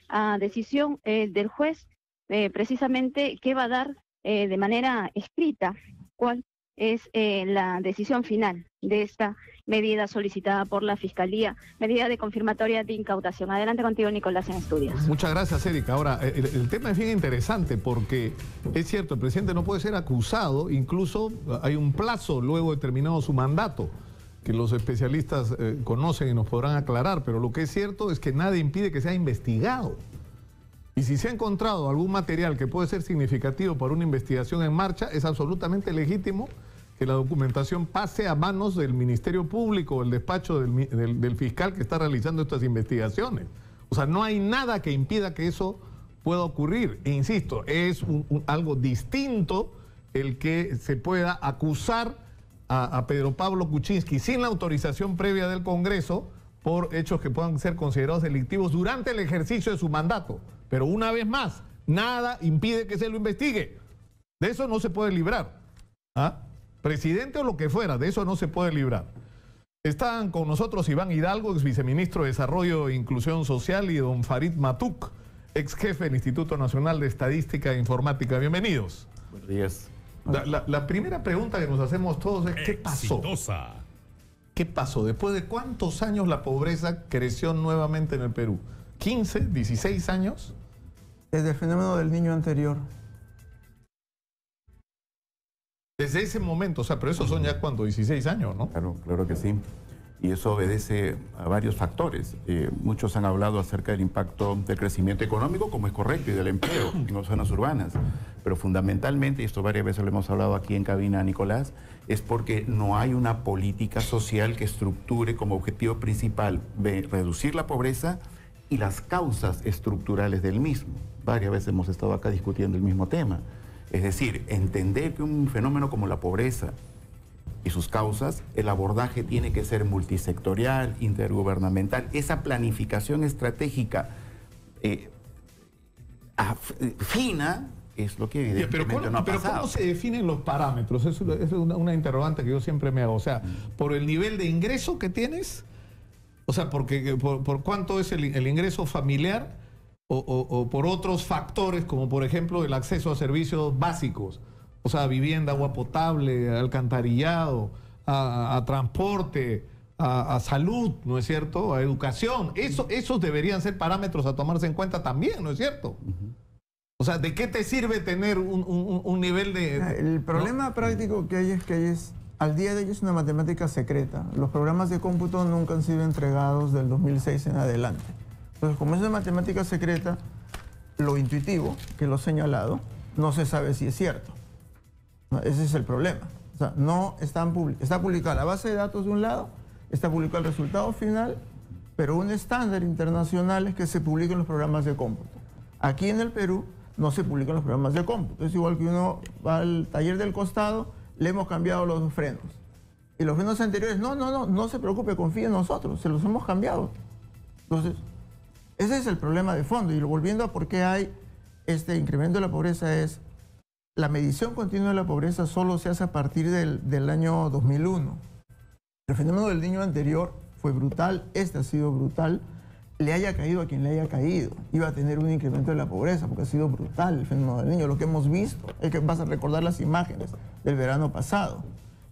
a decisión del juez precisamente que va a dar de manera escrita cuál es la decisión final de esta medida solicitada por la Fiscalía, medida de confirmatoria de incautación. Adelante contigo, Nicolás, en estudios. Muchas gracias, Erika. Ahora, el tema es bien interesante porque es cierto, el presidente no puede ser acusado, incluso hay un plazo luego de terminado su mandato. que los especialistas conocen y nos podrán aclarar, pero lo que es cierto es que nada impide que sea investigado. Y si se ha encontrado algún material que puede ser significativo para una investigación en marcha, es absolutamente legítimo que la documentación pase a manos del Ministerio Público, el despacho del fiscal que está realizando estas investigaciones. O sea, no hay nada que impida que eso pueda ocurrir. E insisto, es algo distinto el que se pueda acusar a Pedro Pablo Kuczynski sin la autorización previa del Congreso por hechos que puedan ser considerados delictivos durante el ejercicio de su mandato. Pero una vez más, nada impide que se lo investigue. De eso no se puede librar. ¿Ah? Presidente o lo que fuera, de eso no se puede librar. Están con nosotros Iván Hidalgo, ex viceministro de Desarrollo e Inclusión Social, y don Farid Matuk, ex jefe del Instituto Nacional de Estadística e Informática. Bienvenidos. Buenos días. La primera pregunta que nos hacemos todos es ¿qué pasó? Exitosa. ¿Qué pasó? ¿Después de cuántos años la pobreza creció nuevamente en el Perú? ¿15, 16 años? Desde el fenómeno del niño anterior. Desde ese momento, o sea, pero esos son ya cuando 16 años, ¿no? Claro que sí. Y eso obedece a varios factores. Muchos han hablado acerca del impacto del crecimiento económico, como es correcto, y del empleo en las zonas urbanas. Pero fundamentalmente, y esto varias veces lo hemos hablado aquí en cabina, Nicolás, es porque no hay una política social que estructure como objetivo principal de reducir la pobreza y las causas estructurales del mismo. Varias veces hemos estado acá discutiendo el mismo tema. Es decir, entender que un fenómeno como la pobreza y sus causas, el abordaje tiene que ser multisectorial, intergubernamental. Esa planificación estratégica fina es lo que evidentemente no ha pasado. Pero ¿cómo se definen los parámetros? Es una interrogante que yo siempre me hago. O sea, ¿por el nivel de ingreso que tienes? O sea, ¿por cuánto es el ingreso familiar? O por otros factores, como por ejemplo el acceso a servicios básicos. O sea, vivienda, agua potable, alcantarillado, a transporte, a salud, ¿no es cierto? A educación. Esos deberían ser parámetros a tomarse en cuenta también, ¿no es cierto? O sea, ¿de qué te sirve tener un nivel de...? El problema práctico que hay al día de hoy es una matemática secreta. Los programas de cómputo nunca han sido entregados del 2006 en adelante. Entonces, como es una matemática secreta, lo intuitivo, que lo he señalado, no se sabe si es cierto. Ese es el problema. O sea, no está publicada la base de datos de un lado, está publicado el resultado final, pero un estándar internacional es que se publiquen los programas de cómputo. Aquí en el Perú no se publican los programas de cómputo. Es igual que uno va al taller del costado, le hemos cambiado los frenos. Y los frenos anteriores, no se preocupe, confíe en nosotros, se los hemos cambiado. Entonces, ese es el problema de fondo. Y volviendo a por qué hay este incremento de la pobreza es... La medición continua de la pobreza solo se hace a partir del año 2001. El fenómeno del niño anterior fue brutal, este ha sido brutal, le haya caído a quien le haya caído. Iba a tener un incremento de la pobreza porque ha sido brutal el fenómeno del niño. Lo que hemos visto es que vas a recordar las imágenes del verano pasado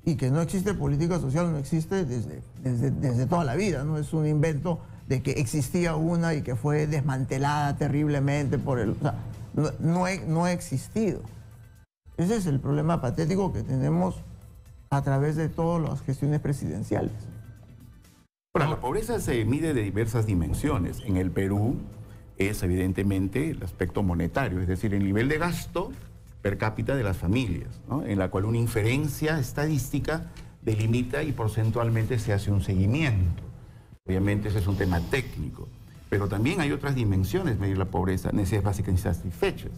y que no existe política social, no existe desde toda la vida, no es un invento de que existía una y que fue desmantelada terriblemente por el... O sea, no ha existido. Ese es el problema patético que tenemos a través de todas las gestiones presidenciales. Bueno, la pobreza se mide de diversas dimensiones. En el Perú es evidentemente el aspecto monetario, es decir, el nivel de gasto per cápita de las familias, ¿no? En la cual una inferencia estadística delimita y porcentualmente se hace un seguimiento. Obviamente ese es un tema técnico, pero también hay otras dimensiones de medir la pobreza, necesidades básicas insatisfechas.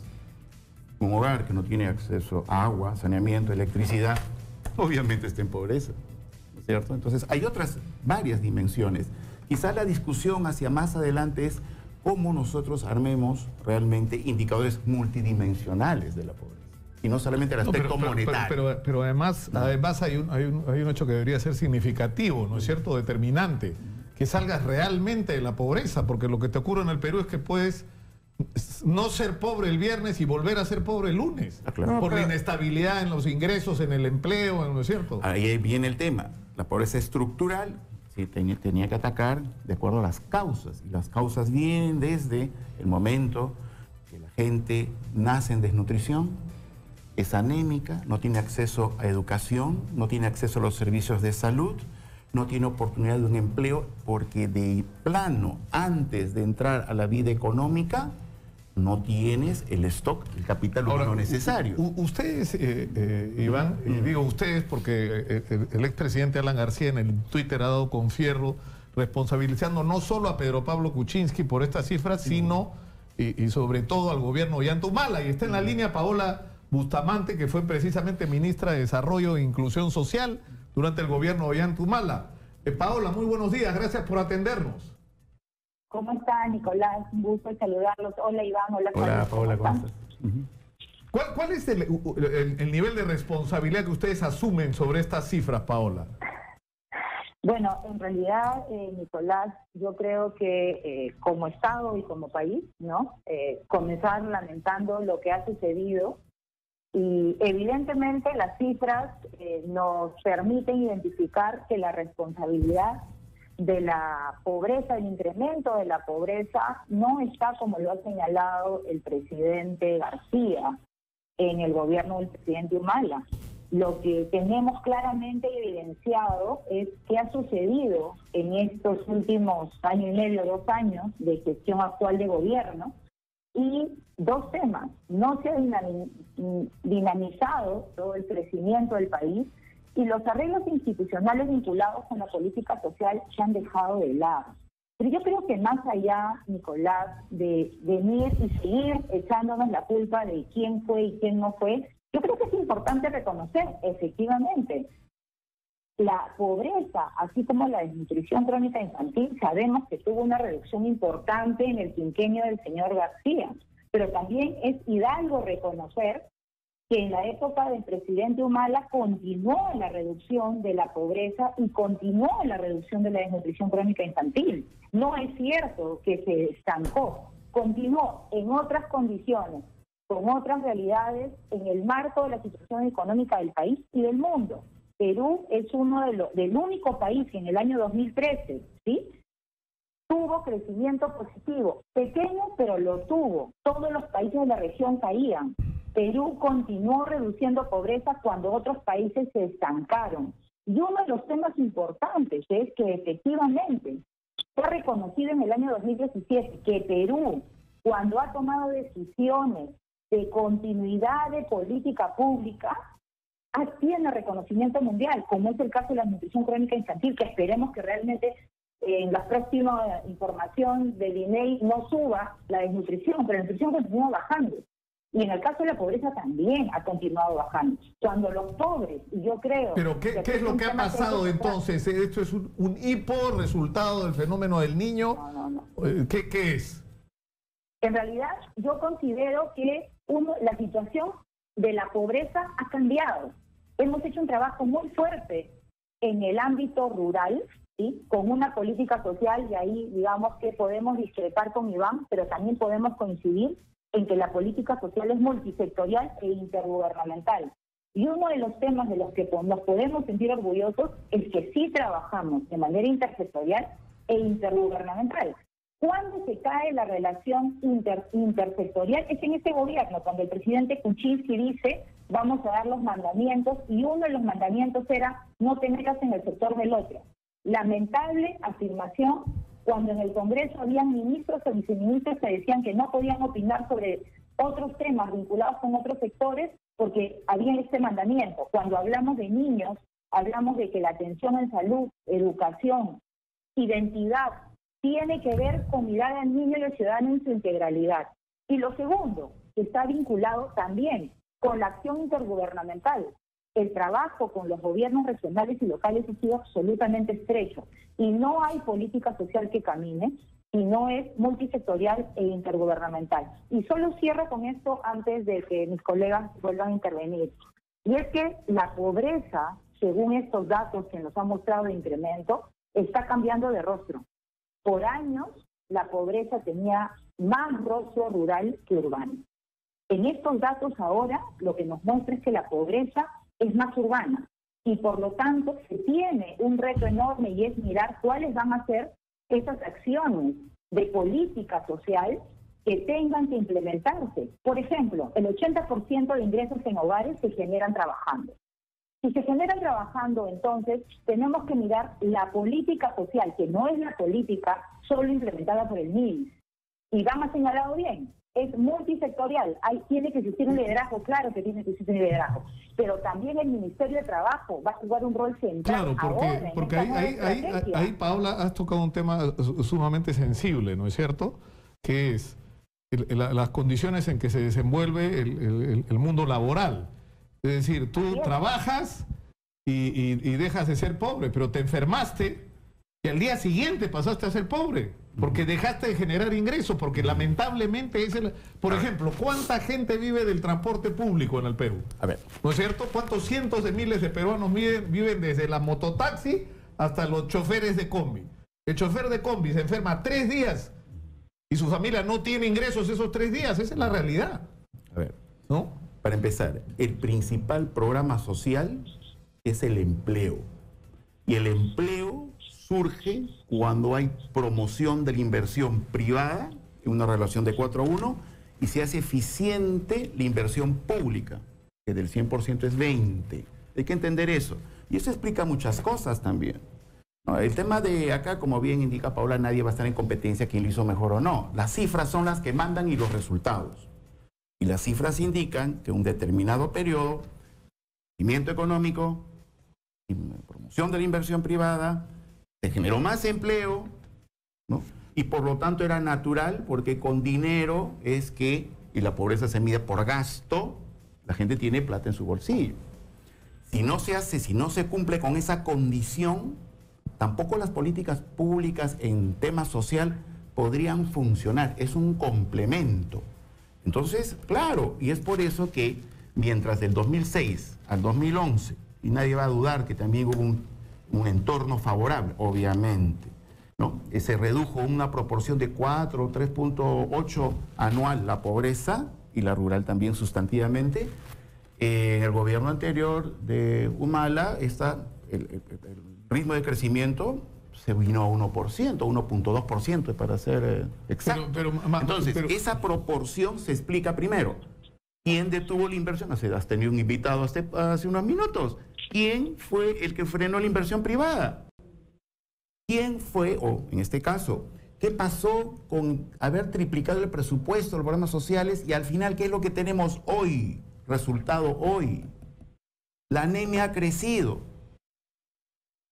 Un hogar que no tiene acceso a agua, saneamiento, electricidad, obviamente está en pobreza, ¿no es cierto? Entonces, hay varias dimensiones. Quizás la discusión hacia más adelante es cómo nosotros armemos realmente indicadores multidimensionales de la pobreza. Y no solamente el aspecto monetario. Pero además hay un hecho que debería ser significativo, ¿no es cierto? Determinante. Que salgas realmente de la pobreza, porque lo que te ocurre en el Perú es que puedes... no ser pobre el viernes y volver a ser pobre el lunes. Claro. Por la inestabilidad en los ingresos, en el empleo, ¿no es cierto? Ahí viene el tema. La pobreza estructural sí, tenía que atacar de acuerdo a las causas. Y las causas vienen desde el momento que la gente nace en desnutrición, es anémica, no tiene acceso a educación, no tiene acceso a los servicios de salud, no tiene oportunidad de un empleo porque de plano, antes de entrar a la vida económica, no tienes el stock, el capital humano necesario. Ustedes, Iván, digo ustedes porque el expresidente Alan García en el Twitter ha dado con fierro, responsabilizando no solo a Pedro Pablo Kuczynski por estas cifras, sino y sobre todo al gobierno de Ollanta-Humala. Y está en la línea Paola Bustamante, que fue precisamente ministra de Desarrollo e Inclusión Social durante el gobierno de Ollanta-Humala. Paola, muy buenos días, gracias por atendernos. ¿Cómo está, Nicolás? Un gusto saludarlos. Hola, Iván. Hola, Paola, ¿cómo estás? ¿Cuál es el nivel de responsabilidad que ustedes asumen sobre estas cifras, Paola? Bueno, en realidad, Nicolás, yo creo que como Estado y como país, ¿no? Comenzar lamentando lo que ha sucedido y evidentemente las cifras nos permiten identificar que la responsabilidad de la pobreza, el incremento de la pobreza, no está como lo ha señalado el presidente García en el gobierno del presidente Humala. Lo que tenemos claramente evidenciado es qué ha sucedido en estos últimos año y medio, 2 años de gestión actual de gobierno. Y 2 temas: no se ha dinamizado todo el crecimiento del país y los arreglos institucionales vinculados con la política social se han dejado de lado. Pero yo creo que más allá, Nicolás, de venir y seguir echándonos la culpa de quién fue y quién no fue, yo creo que es importante reconocer, efectivamente, la pobreza, así como la desnutrición crónica infantil, sabemos que tuvo una reducción importante en el quinquenio del señor García, pero también es hidalgo reconocer que en la época del presidente Humala continuó la reducción de la pobreza y continuó la reducción de la desnutrición crónica infantil. No es cierto que se estancó, continuó en otras condiciones, con otras realidades, en el marco de la situación económica del país y del mundo. Perú es uno del único país que en el año 2013, ¿sí?, tuvo crecimiento positivo, pequeño, pero lo tuvo. Todos los países de la región caían. Perú continuó reduciendo pobreza cuando otros países se estancaron. Y uno de los temas importantes es que efectivamente fue reconocido en el año 2017 que Perú, cuando ha tomado decisiones de continuidad de política pública, tiene reconocimiento mundial, como es el caso de la nutrición crónica infantil, que esperemos que realmente en la próxima información del INEI no suba la desnutrición, pero la desnutrición continúa bajando. Y en el caso de la pobreza también ha continuado bajando. Cuando los pobres, y yo creo... ¿Pero qué es lo que ha pasado entonces? ¿Esto es un hipo, resultado del fenómeno del niño? No. ¿Qué es? En realidad, yo considero que la situación de la pobreza ha cambiado. Hemos hecho un trabajo muy fuerte en el ámbito rural, ¿sí?, con una política social, y ahí digamos que podemos discrepar con Iván, pero también podemos coincidir en que la política social es multisectorial e intergubernamental. Y uno de los temas de los que nos podemos sentir orgullosos es que sí trabajamos de manera intersectorial e intergubernamental. ¿Cuándo se cae la relación intersectorial? Es en este gobierno, cuando el presidente Kuczynski dice vamos a dar los mandamientos, y uno de los mandamientos era no te metas en el sector del otro. Lamentable afirmación, cuando en el Congreso habían ministros o viceministros que decían que no podían opinar sobre otros temas vinculados con otros sectores porque había este mandamiento. Cuando hablamos de niños, hablamos de que la atención en salud, educación, identidad, tiene que ver con mirar al niño y al ciudadano en su integralidad. Y lo segundo, que está vinculado también con la acción intergubernamental. El trabajo con los gobiernos regionales y locales ha sido absolutamente estrecho y no hay política social que camine y no es multisectorial e intergubernamental. Y solo cierro con esto antes de que mis colegas vuelvan a intervenir. Y es que la pobreza, según estos datos que nos han mostrado de incremento, está cambiando de rostro. Por años, la pobreza tenía más rostro rural que urbano. En estos datos ahora, lo que nos muestra es que la pobreza es más urbana y por lo tanto se tiene un reto enorme y es mirar cuáles van a ser esas acciones de política social que tengan que implementarse. Por ejemplo, el 80% de ingresos en hogares se generan trabajando. Si se generan trabajando, entonces tenemos que mirar la política social, que no es la política solo implementada por el MIDIS. Y Iván ha señalado bien, es multisectorial, tiene que existir un liderazgo, claro que tiene que existir un liderazgo, pero también el Ministerio de Trabajo va a jugar un rol central. Claro, porque ahí, Paula, has tocado un tema sumamente sensible, ¿no es cierto? Que es las condiciones en que se desenvuelve el mundo laboral. Es decir, tú trabajas y dejas de ser pobre, pero te enfermaste y al día siguiente pasaste a ser pobre, porque dejaste de generar ingresos, porque lamentablemente es el... Por ejemplo, ¿cuánta gente vive del transporte público en el Perú? A ver. ¿No es cierto? ¿Cuántos cientos de miles de peruanos viven desde la mototaxi hasta los choferes de combi? El chofer de combi se enferma 3 días y su familia no tiene ingresos esos 3 días. Esa es la realidad. A ver, ¿no? Para empezar, el principal programa social es el empleo. Y el empleo surge cuando hay promoción de la inversión privada, en una relación de 4:1, y se hace eficiente la inversión pública, que del 100% es 20%. Hay que entender eso. Y eso explica muchas cosas también. No, el tema de acá, como bien indica Paula, nadie va a estar en competencia quién lo hizo mejor o no. Las cifras son las que mandan y los resultados. Y las cifras indican que un determinado periodo, crecimiento económico, y promoción de la inversión privada, se generó más empleo, ¿no? Y por lo tanto era natural, porque con dinero es que, y la pobreza se mide por gasto, la gente tiene plata en su bolsillo. Si no se hace, si no se cumple con esa condición, tampoco las políticas públicas en tema social podrían funcionar. Es un complemento. Entonces, claro, y es por eso que mientras del 2006 al 2011, y nadie va a dudar que también hubo un entorno favorable, obviamente, ¿no? Se redujo una proporción de 4, 3.8 anual la pobreza, y la rural también sustantivamente. En el gobierno anterior de Humala, el ritmo de crecimiento se vino a 1%, 1.2% para ser exacto. Entonces, esa proporción se explica primero. ¿Quién detuvo la inversión? Has tenido un invitado hace unos minutos. ¿Quién fue el que frenó la inversión privada? ¿Quién fue, o en este caso, qué pasó con haber triplicado el presupuesto de los programas sociales y al final qué es lo que tenemos hoy? Resultado hoy. La anemia ha crecido.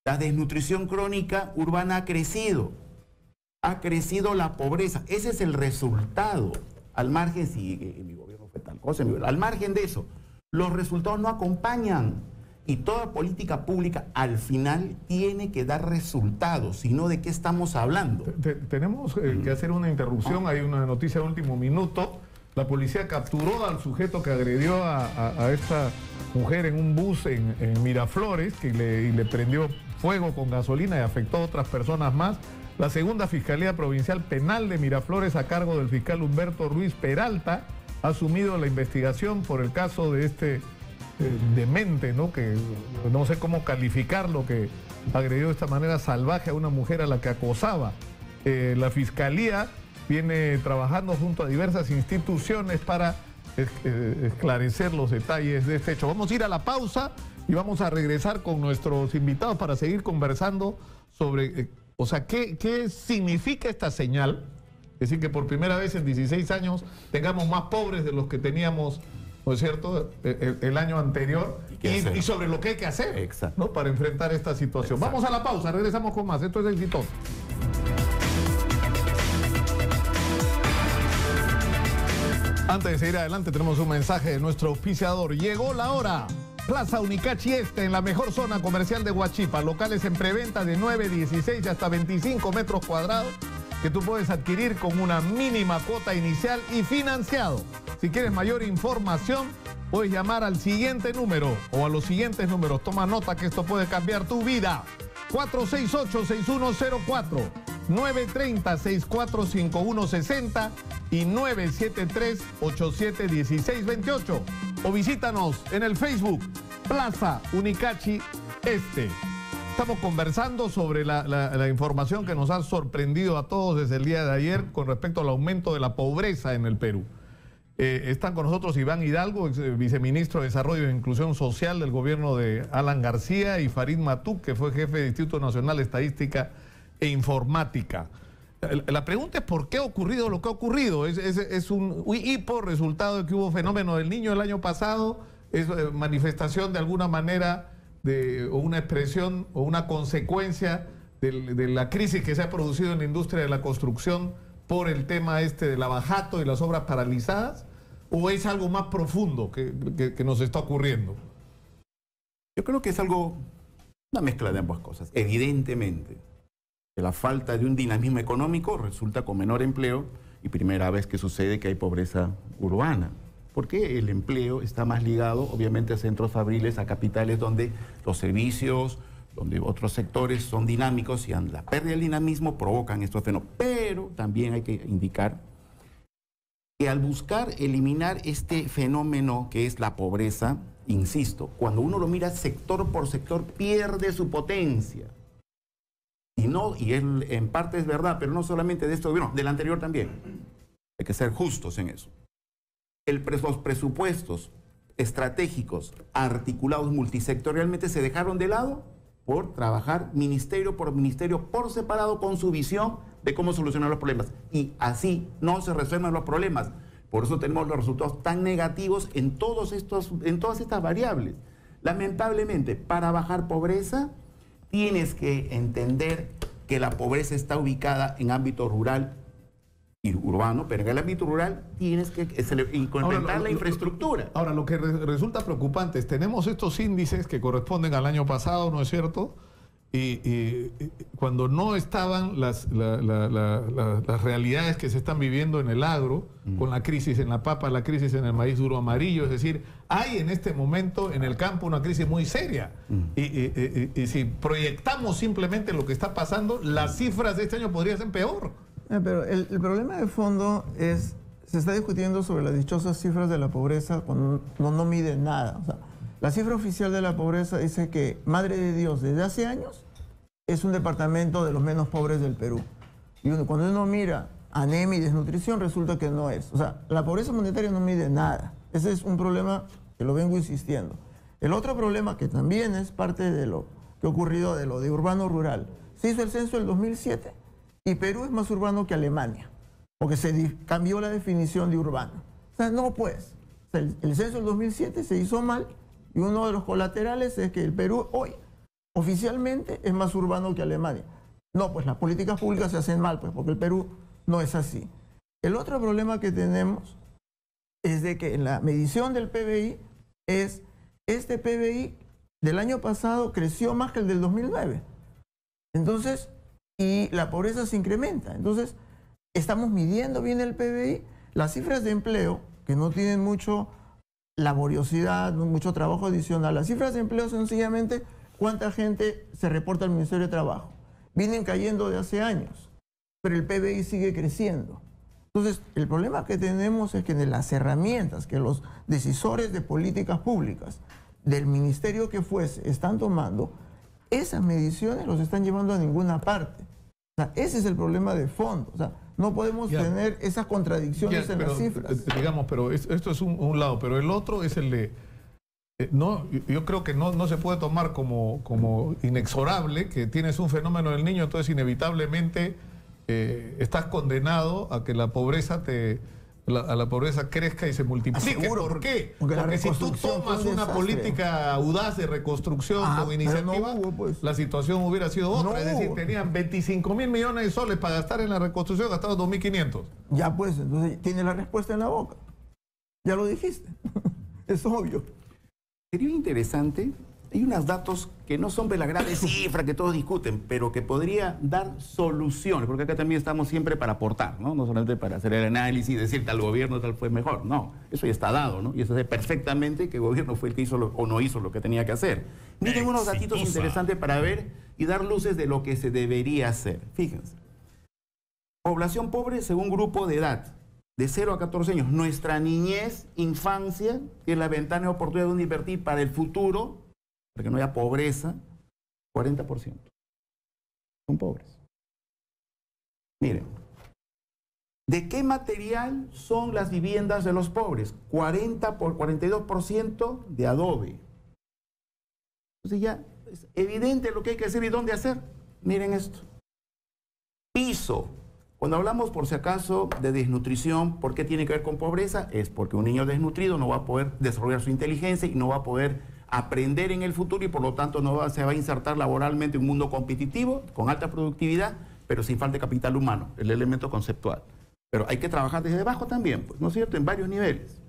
La desnutrición crónica urbana ha crecido la pobreza. Ese es el resultado. Al margen, si mi gobierno fue tal cosa, al margen de eso, los resultados no acompañan. Y toda política pública al final tiene que dar resultados, sino de qué estamos hablando. Tenemos que hacer una interrupción. Hay una noticia de último minuto. La policía capturó al sujeto que agredió a esta mujer en un bus en Miraflores, y le prendió fuego con gasolina y afectó a otras personas más. La segunda Fiscalía Provincial Penal de Miraflores, a cargo del fiscal Humberto Ruiz Peralta, ha asumido la investigación por el caso de este demente, ¿no? Que no sé cómo calificarlo, que agredió de esta manera salvaje a una mujer a la que acosaba. La Fiscalía viene trabajando junto a diversas instituciones para esclarecer los detalles de este hecho. Vamos a ir a la pausa y vamos a regresar con nuestros invitados para seguir conversando sobre, ¿qué significa esta señal? Es decir, que por primera vez en 16 años tengamos más pobres de los que teníamos, ¿no es cierto?, el año anterior, y sobre lo que hay que hacer, ¿no?, para enfrentar esta situación. Exacto. Vamos a la pausa, regresamos con más. Esto es Exitoso. Antes de seguir adelante, tenemos un mensaje de nuestro auspiciador. Llegó la hora. Plaza Unicachi Este, en la mejor zona comercial de Huachipa. Locales en preventa de 9, 16 y hasta 25 metros cuadrados que tú puedes adquirir con una mínima cuota inicial y financiado. Si quieres mayor información, puedes llamar al siguiente número o a los siguientes números. Toma nota que esto puede cambiar tu vida. 468-6104, 930-645160 y 973-871628. O visítanos en el Facebook Plaza Unicachi Este. Estamos conversando sobre la información que nos ha sorprendido a todos desde el día de ayer con respecto al aumento de la pobreza en el Perú. Están con nosotros Iván Hidalgo, viceministro de Desarrollo e Inclusión Social del gobierno de Alan García, y Farid Matuk, que fue jefe del Instituto Nacional de Estadística e Informática. La pregunta es por qué ha ocurrido lo que ha ocurrido. Es un hipo resultado de que hubo fenómeno del Niño el año pasado, es manifestación de alguna manera o una expresión o una consecuencia de la crisis que se ha producido en la industria de la construcción por el tema del abajato y las obras paralizadas, o es algo más profundo que nos está ocurriendo. Yo creo que es una mezcla de ambas cosas. Evidentemente, que la falta de un dinamismo económico resulta con menor empleo, y primera vez que sucede que hay pobreza urbana. Porque el empleo está más ligado, obviamente, a centros fabriles, a capitales donde los servicios, donde otros sectores son dinámicos, y la pérdida del dinamismo provocan estos fenómenos. Pero también hay que indicar que al buscar eliminar este fenómeno que es la pobreza, insisto, cuando uno lo mira sector por sector, pierde su potencia. Y en parte es verdad, pero no solamente de este gobierno, del anterior también. Hay que ser justos en eso. Los presupuestos estratégicos, articulados multisectorialmente, se dejaron de lado por trabajar ministerio por separado con su visión de cómo solucionar los problemas. Y así no se resuelven los problemas. Por eso tenemos los resultados tan negativos en todas estas variables. Lamentablemente, para bajar pobreza, tienes que entender que la pobreza está ubicada en ámbito rural y urbano, pero en el ámbito rural tienes que implementar la infraestructura. Ahora, lo que resulta preocupante es, tenemos estos índices que corresponden al año pasado, ¿no es cierto? Y cuando no estaban las realidades que se están viviendo en el agro, con la crisis en la papa, la crisis en el maíz duro amarillo, es decir, hay en este momento en el campo una crisis muy seria. Y si proyectamos simplemente lo que está pasando, las cifras de este año podrían ser peor. Pero el problema de fondo es, se está discutiendo sobre las dichosas cifras de la pobreza cuando no mide nada. O sea, la cifra oficial de la pobreza dice que Madre de Dios desde hace años es un departamento de los menos pobres del Perú. Y cuando uno mira anemia y desnutrición, resulta que no es. O sea, la pobreza monetaria no mide nada. Ese es un problema que lo vengo insistiendo. El otro problema, que también es parte de lo que ha ocurrido de lo de urbano-rural, se hizo el censo del 2007 y Perú es más urbano que Alemania, porque se cambió la definición de urbano. O sea, no pues. O sea, el censo del 2007 se hizo mal, y uno de los colaterales es que el Perú hoy oficialmente es más urbano que Alemania. No, pues las políticas públicas se hacen mal, pues, porque el Perú no es así. El otro problema que tenemos es de que en la medición del PBI este PBI del año pasado creció más que el del 2009. Entonces, y la pobreza se incrementa. Entonces, estamos midiendo bien el PBI. Las cifras de empleo, que no tienen mucho laboriosidad, mucho trabajo adicional. Las cifras de empleo son sencillamente cuánta gente se reporta al Ministerio de Trabajo. Vienen cayendo de hace años, pero el PBI sigue creciendo. Entonces, el problema que tenemos es que de las herramientas que los decisores de políticas públicas del ministerio que fuese están tomando, esas mediciones los están llevando a ninguna parte. O sea, ese es el problema de fondo. O sea, no podemos tener esas contradicciones en las cifras. Digamos, pero esto es un lado, pero el otro es el de... yo creo que no se puede tomar como inexorable que tienes un fenómeno del Niño, entonces inevitablemente estás condenado a que la pobreza la pobreza crezca y se multiplique. ¿Por qué? Porque si tú tomas una política audaz de reconstrucción como iniciativa, no hubo, pues, la situación hubiera sido otra. No, es decir, tenían 25.000 millones de soles para gastar en la reconstrucción, gastaron 2.500. Ya pues, entonces tiene la respuesta en la boca. Ya lo dijiste. Es obvio. Sería interesante, hay unos datos que no son de la grave cifra que todos discuten, pero que podría dar soluciones, porque acá también estamos siempre para aportar, ¿no? No solamente para hacer el análisis y decir tal gobierno tal fue mejor, no, eso ya está dado, ¿no? Y eso se sabe perfectamente que el gobierno fue el que hizo o no hizo lo que tenía que hacer. Miren unos datitos interesantes para ver y dar luces de lo que se debería hacer. Fíjense, población pobre según grupo de edad, de 0 a 14 años, nuestra niñez, infancia, que es la ventana de oportunidad donde invertir para el futuro, para que no haya pobreza, 40%. Son pobres. Miren, ¿De qué material son las viviendas de los pobres? 42% de adobe. Entonces ya es evidente lo que hay que hacer y dónde hacer. Miren esto. Piso. Cuando hablamos, por si acaso, de desnutrición, ¿por qué tiene que ver con pobreza? Es porque un niño desnutrido no va a poder desarrollar su inteligencia y no va a poder aprender en el futuro y por lo tanto se va a insertar laboralmente en un mundo competitivo, con alta productividad, pero sin falta de capital humano, el elemento conceptual. Pero hay que trabajar desde abajo también, pues, ¿no es cierto?, en varios niveles.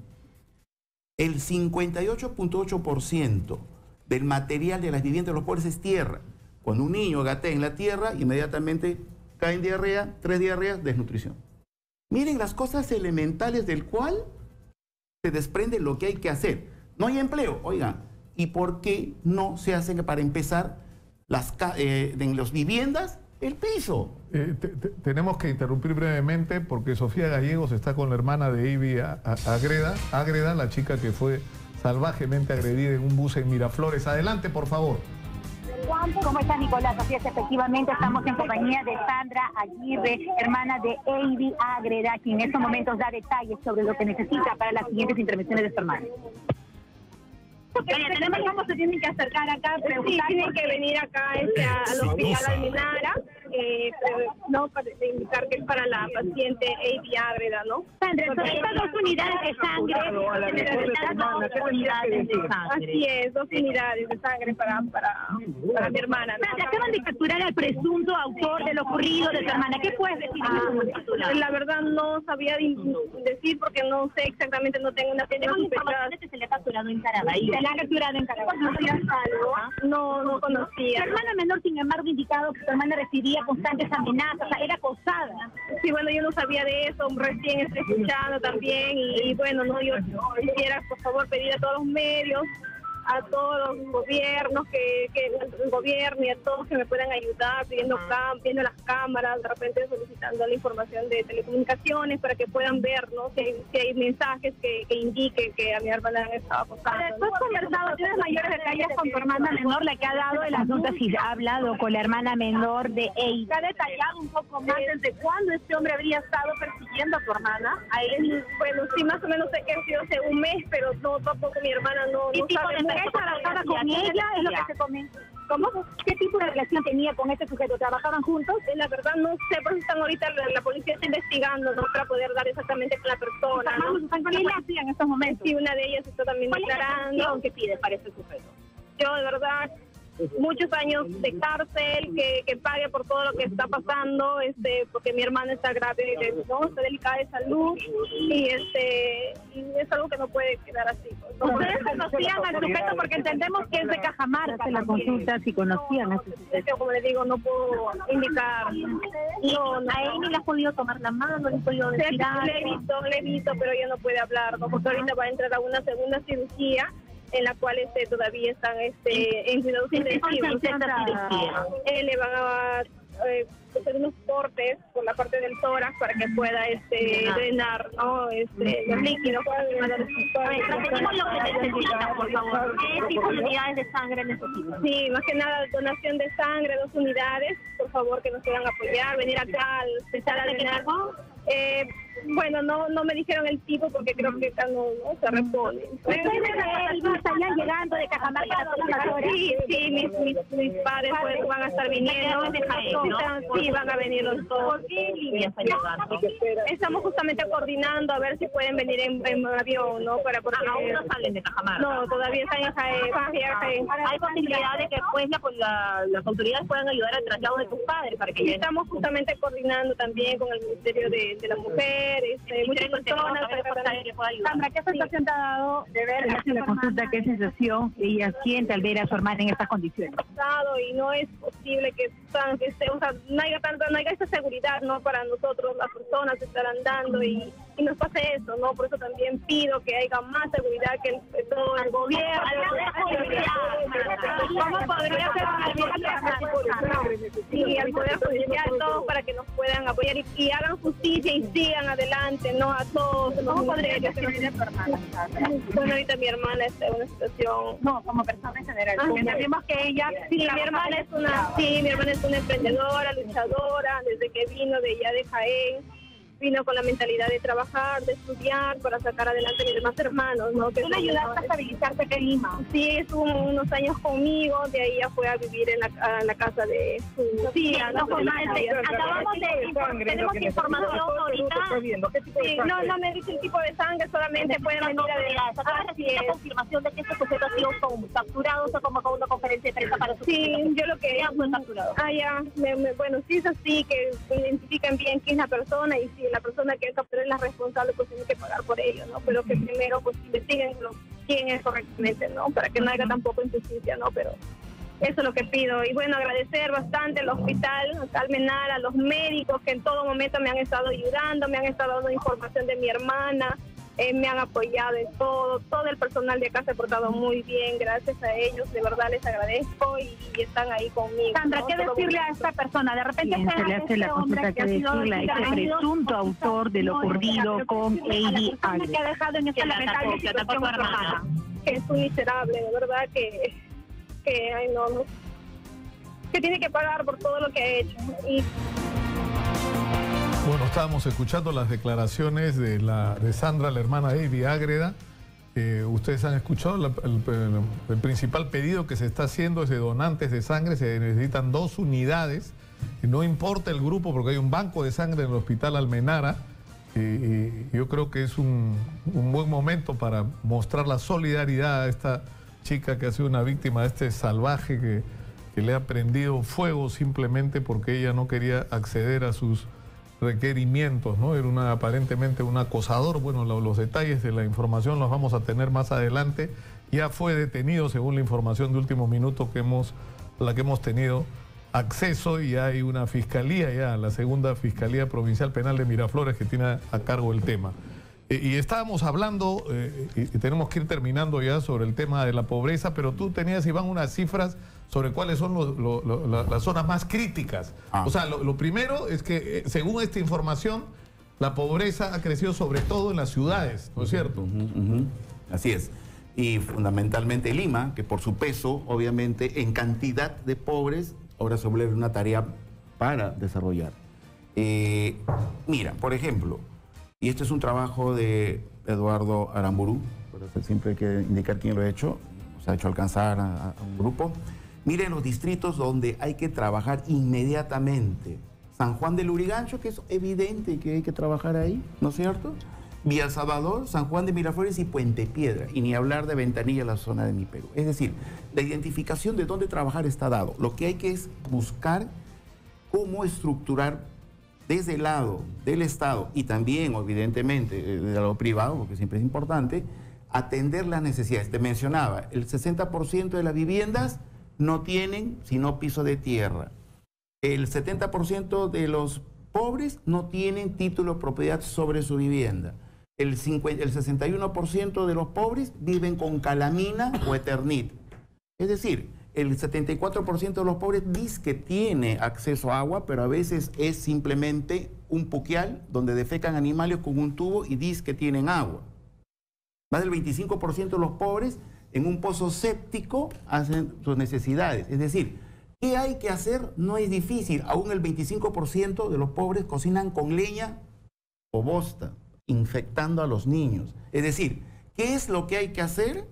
El 58.8% del material de las viviendas de los pobres es tierra. Cuando un niño gatea en la tierra, inmediatamente cae en diarrea, 3 diarreas, desnutrición. Miren las cosas elementales del cual se desprende lo que hay que hacer. No hay empleo, oigan, ¿y por qué no se hacen para empezar en las viviendas el piso? Tenemos que interrumpir brevemente porque Sofía Gallegos está con la hermana de Ivy Ágreda, la chica que fue salvajemente agredida en un bus en Miraflores. Adelante, por favor. ¿Cómo está, Nicolás? Así es, efectivamente estamos en compañía de Sandra Aguirre, hermana de Ivy Ágreda, quien en estos momentos da detalles sobre lo que necesita para las siguientes intervenciones de su hermana. Oye, tenemos cómo se tienen que acercar acá, preguntar. Sí, tienen que venir acá al hospital Almenara, no, para indicar que es para la paciente Ivy Ágreda, ¿no? Sandra, son estas 2 unidades de sangre, se necesitan 2 unidades de sangre. Así es, 2 unidades de sangre para mi hermana, ¿no? Se acaban de capturar al presunto autor de lo ocurrido de su hermana. ¿Qué puedes decir? La verdad no sabía decir porque no sé exactamente, no tengo una Tenemos información de que se le ha capturado en Carabalí. Se le ha capturado en Carabalí. No conocía. Su hermana menor, sin embargo, indicado que su hermana recibía constantes amenazas, era acosada. Sí, bueno, yo no sabía de eso, recién estoy escuchando también y bueno, no, yo quisiera por favor pedir a todos los medios, a todos los gobiernos, que el gobierno y a todos que me puedan ayudar, pidiendo las cámaras, de repente solicitando la información de telecomunicaciones para que puedan ver, ¿no?, si hay mensajes que indiquen que a mi hermana han estado acosando. Después conversado, ¿tienes mayores detalles con tu hermana menor, la que ha dado el asunto, si ha hablado con la hermana menor de Ivy? ¿Ha detallado un poco más desde cuándo este hombre habría estado persiguiendo a tu hermana? A él, bueno, sí, más o menos sé que ha sido hace un mes, pero no, tampoco mi hermana no sabe. ¿Trabajaba con ella? Es lo que se comenta. ¿Cómo? ¿Qué tipo de relación tenía con este sujeto? ¿Trabajaban juntos? La verdad no sé, pues están ahorita, la policía está investigando, ¿no?, para poder dar exactamente con la persona, ¿no? ¿Qué le hacían en estos momentos? Sí, una de ellas está también declarando. ¿Qué pide para ese sujeto? Yo, de verdad, muchos años de cárcel, que pague por todo lo que está pasando, porque mi hermana está grave, ¿no?, está delicada de salud y es algo que no puede quedar así. ¿No? ¿Ustedes conocían al sujeto? Porque entendemos que es de Cajamarca. La consulta si conocían a ese sujeto. Como les digo, no puedo indicar. No, a él ni le has podido tomar la mano, no le he podido decir algo. Le he visto, pero ella no puede hablar, ¿no?, porque ahorita va a entrar a una segunda cirugía en la cual todavía están en cuidados intensivos. Le van a hacer unos cortes por la parte del tórax para que pueda drenar, ¿no?, los líquidos. Repetimos lo que necesita, por favor. ¿Qué tipo de unidades de sangre necesita? Sí, más que nada donación de sangre, 2 unidades, por favor, que nos puedan apoyar, venir acá al hospital a drenar. Bueno, no me dijeron el tipo porque creo que acá no se responde. ¿Estarían llegando de Cajamarca a todas las horas? Sí, mis padres pues, van a estar viniendo. Sí, van a venir los dos. ¿Por qué línea está llegando? Estamos justamente coordinando a ver si pueden venir en avión, ¿no? Porque aún no salen de Cajamarca. No, todavía están en Jaén. ¿Hay posibilidad de que pues las autoridades puedan ayudar al traslado de tus padres? Para que estamos justamente coordinando también con el Ministerio de la Mujer, muchas personas que pueda ayudar. Sandra, ¿qué sensación te ha dado de ver la consulta? ¿Qué sensación ella siente al ver a su hermana en estas condiciones? Y no es posible que no haya esta seguridad, ¿no?, para nosotros, las personas que estar andando y nos pase eso, ¿no? Por eso también pido que haya más seguridad que todo el gobierno. ¿Cómo podría ser al Poder Judicial, todos para que nos puedan apoyar y hagan justicia y sigan adelante, ¿no?, a todos. ¿Cómo podría ser tu hermana? Bueno, ahorita mi hermana está en una situación... No, como persona en general. Entendemos que ella... Sí, mi hermana es una emprendedora, luchadora, desde que vino de allá de Jaén. vino con la mentalidad de trabajar, de estudiar, para sacar adelante a mis demás hermanos, ¿no? ¿Tú le ayudaste a estabilizarse acá en Lima? Sí, estuvo unos años conmigo, de ahí ya fue a vivir en la casa de su tía. Acabamos de... Tenemos información ahorita. Sí, no me dice el tipo de sangre, solamente pueden venir a la confirmación de que este sujeto ha sido capturado, se ha convocado una conferencia de prensa para su... Sí, yo lo que... fue capturado. Ya, bueno, sí es así, que identifican bien quién es la persona, y si la persona que capturó es la responsable, pues tiene que pagar por ello, ¿no? Pero que primero pues investiguen quién es correctamente, ¿no? Para que no haya tampoco injusticia, ¿no? Pero eso es lo que pido. Y bueno, agradecer bastante al hospital Almenara, a los médicos que en todo momento me han estado ayudando, me han estado dando información de mi hermana, me han apoyado en todo el personal de acá se ha portado muy bien, gracias a ellos, de verdad les agradezco y están ahí conmigo. Sandra, ¿no? ¿Qué decirle a esta persona? De repente se le hace la consulta que decirle a este presunto autor de lo ocurrido con Heidi Agre, que ha dejado en esta lamentable situación a su hermana. Es un miserable, de verdad que ay, no, que tiene que pagar por todo lo que ha hecho. Bueno, estábamos escuchando las declaraciones de Sandra, la hermana de Heidi Ágreda. Ustedes han escuchado el principal pedido que se está haciendo es de donantes de sangre. Se necesitan 2 unidades. No importa el grupo, porque hay un banco de sangre en el hospital Almenara. Yo creo que es un buen momento para mostrar la solidaridad a esta chica que ha sido una víctima de este salvaje que le ha prendido fuego simplemente porque ella no quería acceder a sus requerimientos, ¿no? Era aparentemente un acosador. Bueno, los detalles de la información los vamos a tener más adelante. Ya fue detenido según la información de último minuto la que hemos tenido acceso, y hay una fiscalía ya, la segunda Fiscalía Provincial Penal de Miraflores, que tiene a cargo el tema. Y estábamos hablando, y tenemos que ir terminando ya, sobre el tema de la pobreza, pero tú tenías, Iván, unas cifras sobre cuáles son las zonas más críticas. O sea, lo primero es que, según esta información, la pobreza ha crecido sobre todo en las ciudades, ¿no es cierto? Así es. Y fundamentalmente Lima, que por su peso, obviamente, en cantidad de pobres, ahora se vuelve una tarea para desarrollar. Mira, por ejemplo, y este es un trabajo de Eduardo Aramburu, pero siempre hay que indicar quién lo ha hecho, se ha hecho alcanzar a un grupo. Miren los distritos donde hay que trabajar inmediatamente. San Juan de Lurigancho, que es evidente que hay que trabajar ahí, ¿no es cierto? Villa El Salvador, San Juan de Miraflores y Puente Piedra, y ni hablar de Ventanilla, la zona de Mi Perú. Es decir, la identificación de dónde trabajar está dado. Lo que hay que es buscar cómo estructurar desde el lado del Estado y también, evidentemente, del lado privado, porque siempre es importante, atender las necesidades. Te mencionaba, el 60% de las viviendas no tienen sino piso de tierra. El 70% de los pobres no tienen título de propiedad sobre su vivienda. El 61% de los pobres viven con calamina o eternit. Es decir, el 74% de los pobres dice que tiene acceso a agua, pero a veces es simplemente un puquial donde defecan animales con un tubo y dice que tienen agua. Más del 25% de los pobres en un pozo séptico hacen sus necesidades. Es decir, ¿qué hay que hacer? No es difícil. Aún el 25% de los pobres cocinan con leña o bosta, infectando a los niños. Es decir, ¿qué es lo que hay que hacer?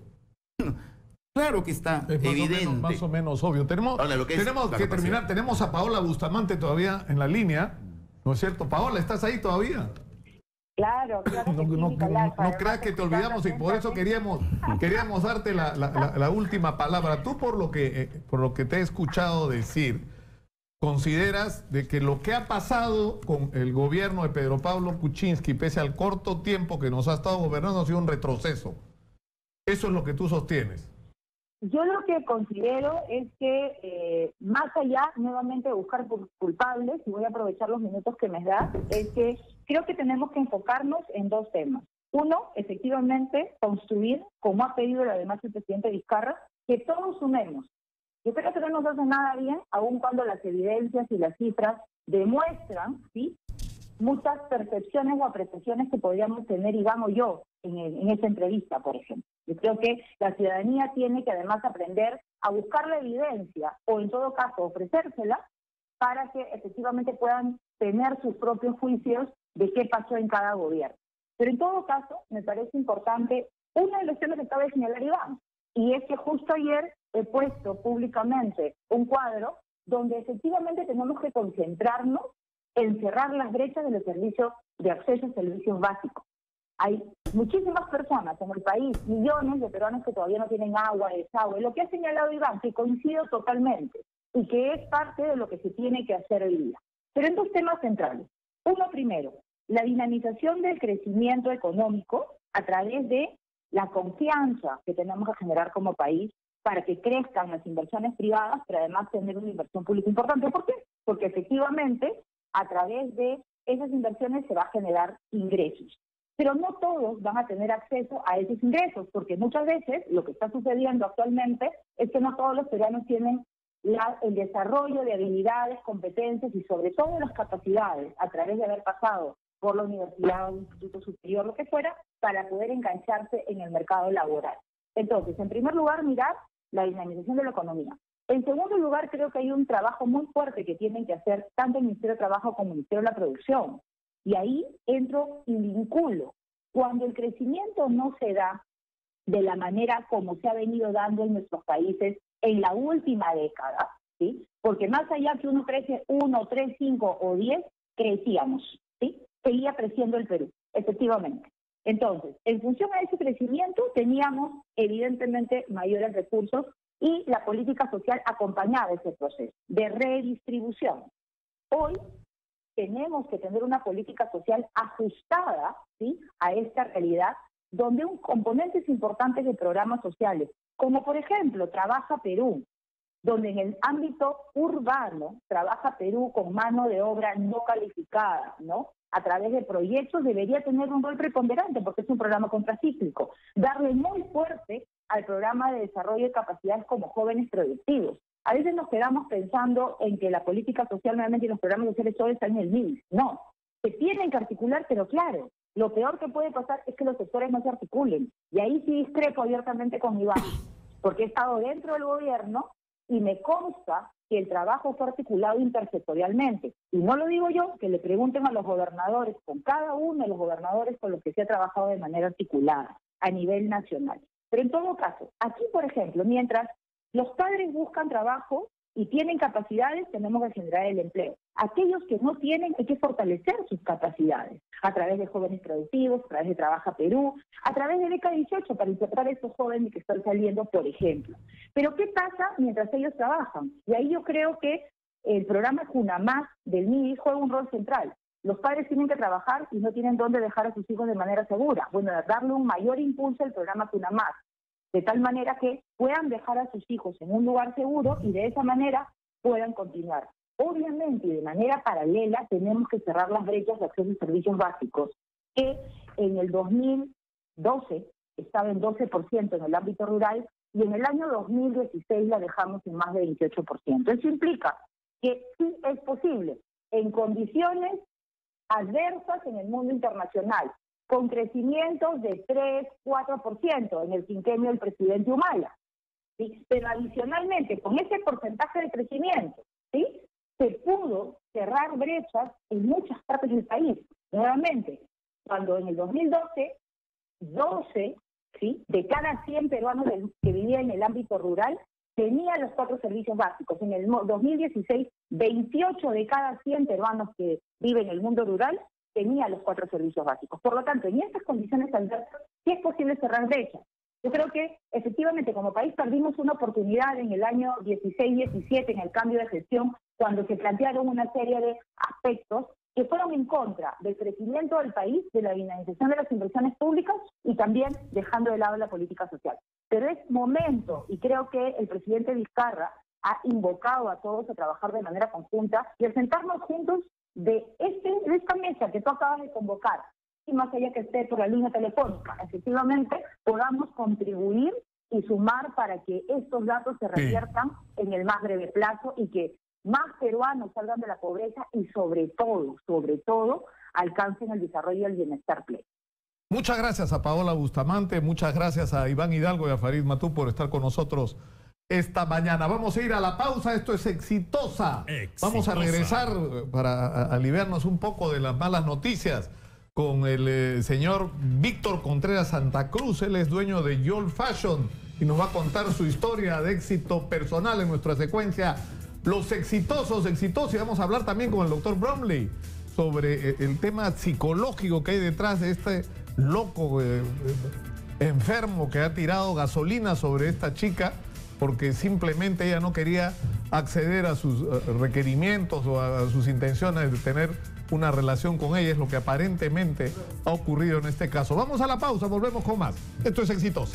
Claro que está evidente. Más o menos obvio. Tenemos que terminar. Tenemos a Paola Bustamante todavía en la línea, ¿no es cierto? Paola, ¿estás ahí todavía? Claro, claro. No creas que te olvidamos, y por eso queríamos darte la última palabra. Tú, por lo que te he escuchado decir, ¿consideras de que lo que ha pasado con el gobierno de Pedro Pablo Kuczynski, pese al corto tiempo que nos ha estado gobernando, ha sido un retroceso? Eso es lo que tú sostienes. Yo lo que considero es que, más allá nuevamente de buscar culpables, y voy a aprovechar los minutos que me da, es que creo que tenemos que enfocarnos en 2 temas. Uno, efectivamente, construir, como ha pedido además el presidente Vizcarra, que todos sumemos. Yo creo que no nos hace nada bien, aun cuando las evidencias y las cifras demuestran, ¿sí?, muchas percepciones o apreciaciones que podríamos tener Iván o yo en esta entrevista, por ejemplo. Yo creo que la ciudadanía tiene que además aprender a buscar la evidencia, o en todo caso ofrecérsela, para que efectivamente puedan tener sus propios juicios de qué pasó en cada gobierno. Pero en todo caso, me parece importante uno de los temas que acaba de señalar Iván, y es que justo ayer he puesto públicamente un cuadro donde efectivamente tenemos que concentrarnos en cerrar las brechas de los servicios de acceso a servicios básicos. Hay muchísimas personas en el país, millones de peruanos que todavía no tienen agua, desagüe, lo que ha señalado Iván, que coincido totalmente, y que es parte de lo que se tiene que hacer hoy día. Pero en dos temas centrales. Uno primero, la dinamización del crecimiento económico a través de la confianza que tenemos que generar como país para que crezcan las inversiones privadas, pero además tener una inversión pública importante. ¿Por qué? Porque efectivamente a través de esas inversiones se va a generar ingresos. Pero no todos van a tener acceso a esos ingresos, porque muchas veces lo que está sucediendo actualmente es que no todos los peruanos tienen el desarrollo de habilidades, competencias y sobre todo las capacidades a través de haber pasado por la universidad o un instituto superior, lo que fuera, para poder engancharse en el mercado laboral. Entonces, en primer lugar, mirar la dinamización de la economía. En segundo lugar, creo que hay un trabajo muy fuerte que tienen que hacer tanto el Ministerio de Trabajo como el Ministerio de la Producción. Y ahí entro y vinculo. Cuando el crecimiento no se da de la manera como se ha venido dando en nuestros países en la última década, ¿sí? Porque más allá que uno crece 1, 3, 5 o 10, crecíamos, ¿sí? Seguía creciendo el Perú, efectivamente. Entonces, en función a ese crecimiento, teníamos evidentemente mayores recursos y la política social acompañaba ese proceso de redistribución. Hoy tenemos que tener una política social ajustada, ¿sí?, a esta realidad, donde un componentes importantes de programas sociales, como por ejemplo Trabaja Perú, donde en el ámbito urbano Trabaja Perú con mano de obra no calificada, ¿no?, a través de proyectos debería tener un rol preponderante porque es un programa contracíclico. Darle muy fuerte al programa de desarrollo de capacidades como jóvenes productivos. A veces nos quedamos pensando en que la política social nuevamente y los programas sociales todos están en el MIS. No, se tienen que articular, pero claro, lo peor que puede pasar es que los sectores no se articulen. Y ahí sí discrepo abiertamente con Iván, porque he estado dentro del gobierno y me consta que el trabajo fue articulado intersectorialmente. Y no lo digo yo, que le pregunten a los gobernadores, con cada uno de los gobernadores con los que se ha trabajado de manera articulada a nivel nacional. Pero en todo caso, aquí, por ejemplo, mientras los padres buscan trabajo y tienen capacidades, tenemos que generar el empleo. Aquellos que no tienen, hay que fortalecer sus capacidades a través de jóvenes productivos, a través de Trabaja Perú, a través de Beca 18 para insertar a esos jóvenes que están saliendo, por ejemplo. Pero ¿qué pasa mientras ellos trabajan? Y ahí yo creo que el programa Cunamás del MIDI juega un rol central. Los padres tienen que trabajar y no tienen dónde dejar a sus hijos de manera segura. Bueno, darle un mayor impulso al programa Cunamás, de tal manera que puedan dejar a sus hijos en un lugar seguro y de esa manera puedan continuar. Obviamente, y de manera paralela, tenemos que cerrar las brechas de acceso a servicios básicos, que en el 2012 estaba en 12% en el ámbito rural y en el año 2016 la dejamos en más de 28%. Eso implica que sí es posible, en condiciones adversas en el mundo internacional, con crecimientos de 3, 4% en el quinquenio del presidente Humala, ¿sí? Pero adicionalmente, con ese porcentaje de crecimiento, ¿sí?, se pudo cerrar brechas en muchas partes del país. Nuevamente, cuando en el 2012, 12, ¿sí?, de cada 100 peruanos que vivían en el ámbito rural tenían los 4 servicios básicos. En el 2016, 28 de cada 100 peruanos que viven en el mundo rural tenía los 4 servicios básicos. Por lo tanto, en estas condiciones adversas, sí es posible cerrar brechas. Yo creo que, efectivamente, como país perdimos una oportunidad en el año 16-17 en el cambio de gestión, cuando se plantearon una serie de aspectos que fueron en contra del crecimiento del país, de la dinamización de las inversiones públicas y también dejando de lado la política social. Pero es momento, y creo que el presidente Vizcarra ha invocado a todos a trabajar de manera conjunta y a sentarnos juntos de esta mesa que tú acabas de convocar, y más allá que esté por la línea telefónica, efectivamente podamos contribuir y sumar para que estos datos se reviertan en el más breve plazo y que más peruanos salgan de la pobreza y sobre todo, alcancen el desarrollo y el bienestar pleno. Muchas gracias a Paola Bustamante, muchas gracias a Iván Hidalgo y a Farid Matú por estar con nosotros esta mañana. Vamos a ir a la pausa, esto es Exitosa. Vamos a regresar para aliviarnos un poco de las malas noticias con el señor Víctor Contreras Santa Cruz. Él es dueño de YOL Fashion y nos va a contar su historia de éxito personal en nuestra secuencia Los Exitosos, y vamos a hablar también con el doctor Bromley sobre el tema psicológico que hay detrás de este loco enfermo que ha tirado gasolina sobre esta chica porque simplemente ella no quería acceder a sus requerimientos o a sus intenciones de tener una relación con ella. Es lo que aparentemente ha ocurrido en este caso. Vamos a la pausa, volvemos con más. Esto es Exitosa.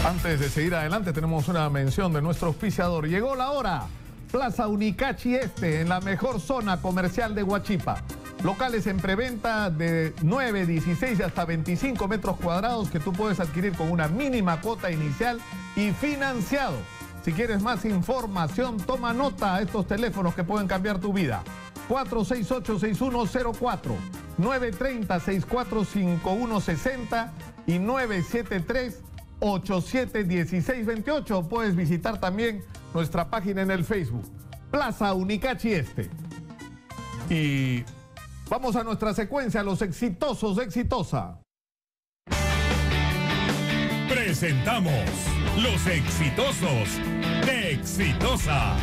Antes de seguir adelante, tenemos una mención de nuestro auspiciador. Llegó la hora. Plaza Unicachi Este, en la mejor zona comercial de Huachipa. Locales en preventa de 9, 16 y hasta 25 metros cuadrados que tú puedes adquirir con una mínima cuota inicial y financiado. Si quieres más información, toma nota a estos teléfonos que pueden cambiar tu vida. 468-6104, 930-645160 y 973-871628. Puedes visitar también nuestra página en el Facebook, Plaza Unicachi Este. Y vamos a nuestra secuencia, Los Exitosos de Exitosa. Presentamos Los Exitosos de Exitosa.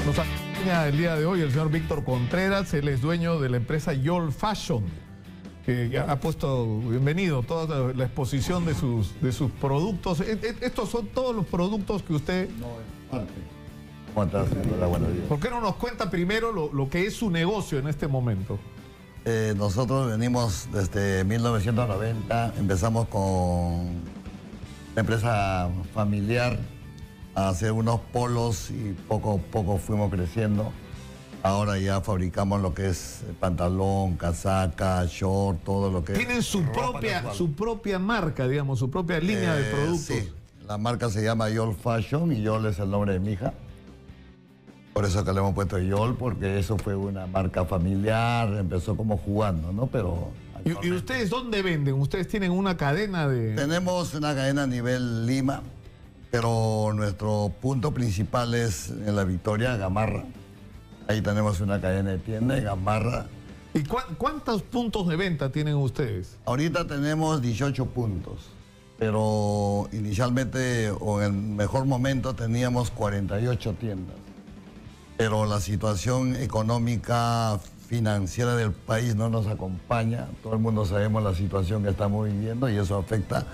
Nos acompaña el día de hoy el señor Víctor Contreras. Él es dueño de la empresa YOL Fashion, que ya ha puesto, bienvenido, toda la exposición de sus productos. Estos son todos los productos que usted... No, es parte. ¿Cómo estás? Hola, buenos días. ¿Por qué no nos cuenta primero lo que es su negocio en este momento? Nosotros venimos desde 1990, empezamos con la empresa familiar a hacer unos polos y poco a poco fuimos creciendo. Ahora ya fabricamos lo que es pantalón, casaca, short, todo lo que es... Tienen su propia marca, digamos, su propia línea de productos. Sí, la marca se llama YOL Fashion y YOL es el nombre de mi hija. Por eso que le hemos puesto YOL, porque eso fue una marca familiar, empezó como jugando, ¿no? Pero... ¿Y ustedes dónde venden? ¿Ustedes tienen una cadena de...? Tenemos una cadena a nivel Lima, pero nuestro punto principal es en La Victoria, Gamarra. Ahí tenemos una cadena de tienda en Gamarra. ¿Y cuántos puntos de venta tienen ustedes? Ahorita tenemos 18 puntos, pero inicialmente o en el mejor momento teníamos 48 tiendas. Pero la situación económica, financiera del país no nos acompaña. Todo el mundo sabemos la situación que estamos viviendo y eso afecta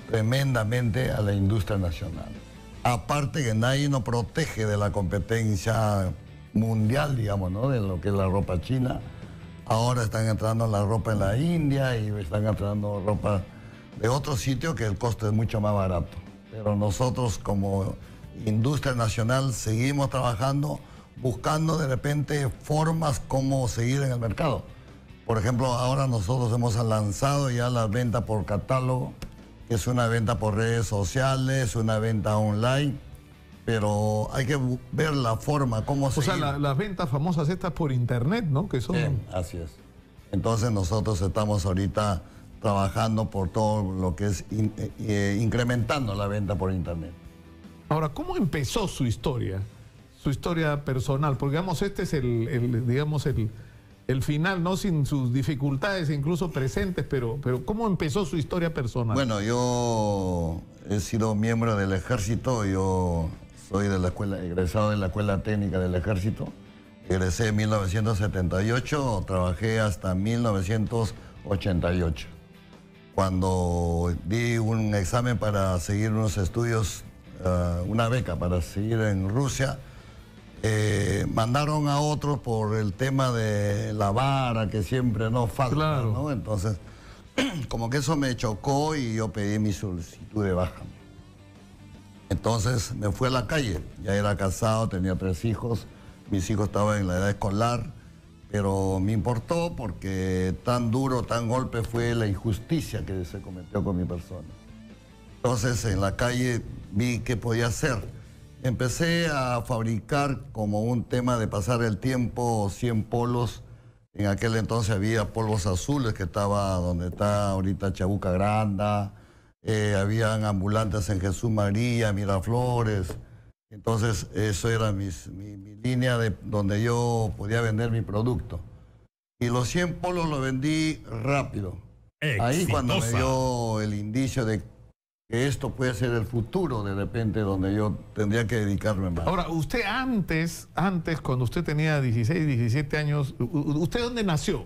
tremendamente a la industria nacional. Aparte que nadie nos protege de la competencia mundial, digamos, ¿no? De lo que es la ropa china. Ahora están entrando la ropa en la India y están entrando ropa de otros sitios que el costo es mucho más barato. Pero nosotros como industria nacional seguimos trabajando, buscando de repente formas como seguir en el mercado. Por ejemplo, ahora nosotros hemos lanzado ya la venta por catálogo, que es una venta por redes sociales, una venta online, pero hay que ver la forma, cómo seguir. O sea, las ventas famosas estas por internet, ¿no? Que son... Bien, así es. Entonces nosotros estamos ahorita trabajando por todo lo que es incrementando la venta por internet. Ahora, ¿cómo empezó su historia? Su historia personal, porque digamos este es el final, no sin sus dificultades incluso presentes, pero ¿cómo empezó su historia personal? Bueno, yo he sido miembro del ejército, yo soy de la escuela, egresado de la Escuela Técnica del Ejército, egresé en 1978, trabajé hasta 1988. Cuando di un examen para seguir unos estudios, una beca para seguir en Rusia, mandaron a otros por el tema de la vara que siempre nos falta, claro, ¿no? Entonces, como que eso me chocó y yo pedí mi solicitud de baja. Entonces me fui a la calle, ya era casado, tenía 3 hijos, mis hijos estaban en la edad escolar, pero me importó porque tan duro, tan golpe fue la injusticia que se cometió con mi persona. Entonces en la calle vi qué podía hacer. Empecé a fabricar como un tema de pasar el tiempo 100 polos. En aquel entonces había polvos azules, que estaba donde está ahorita Chabuca Granda. Habían ambulantes en Jesús María, Miraflores. Entonces eso era mi línea de donde yo podía vender mi producto. Y los 100 polos los vendí rápido. Ahí cuando me dio el indicio de que esto puede ser el futuro, de repente, donde yo tendría que dedicarme más. Ahora, usted antes, cuando usted tenía 16, 17 años, ¿usted dónde nació?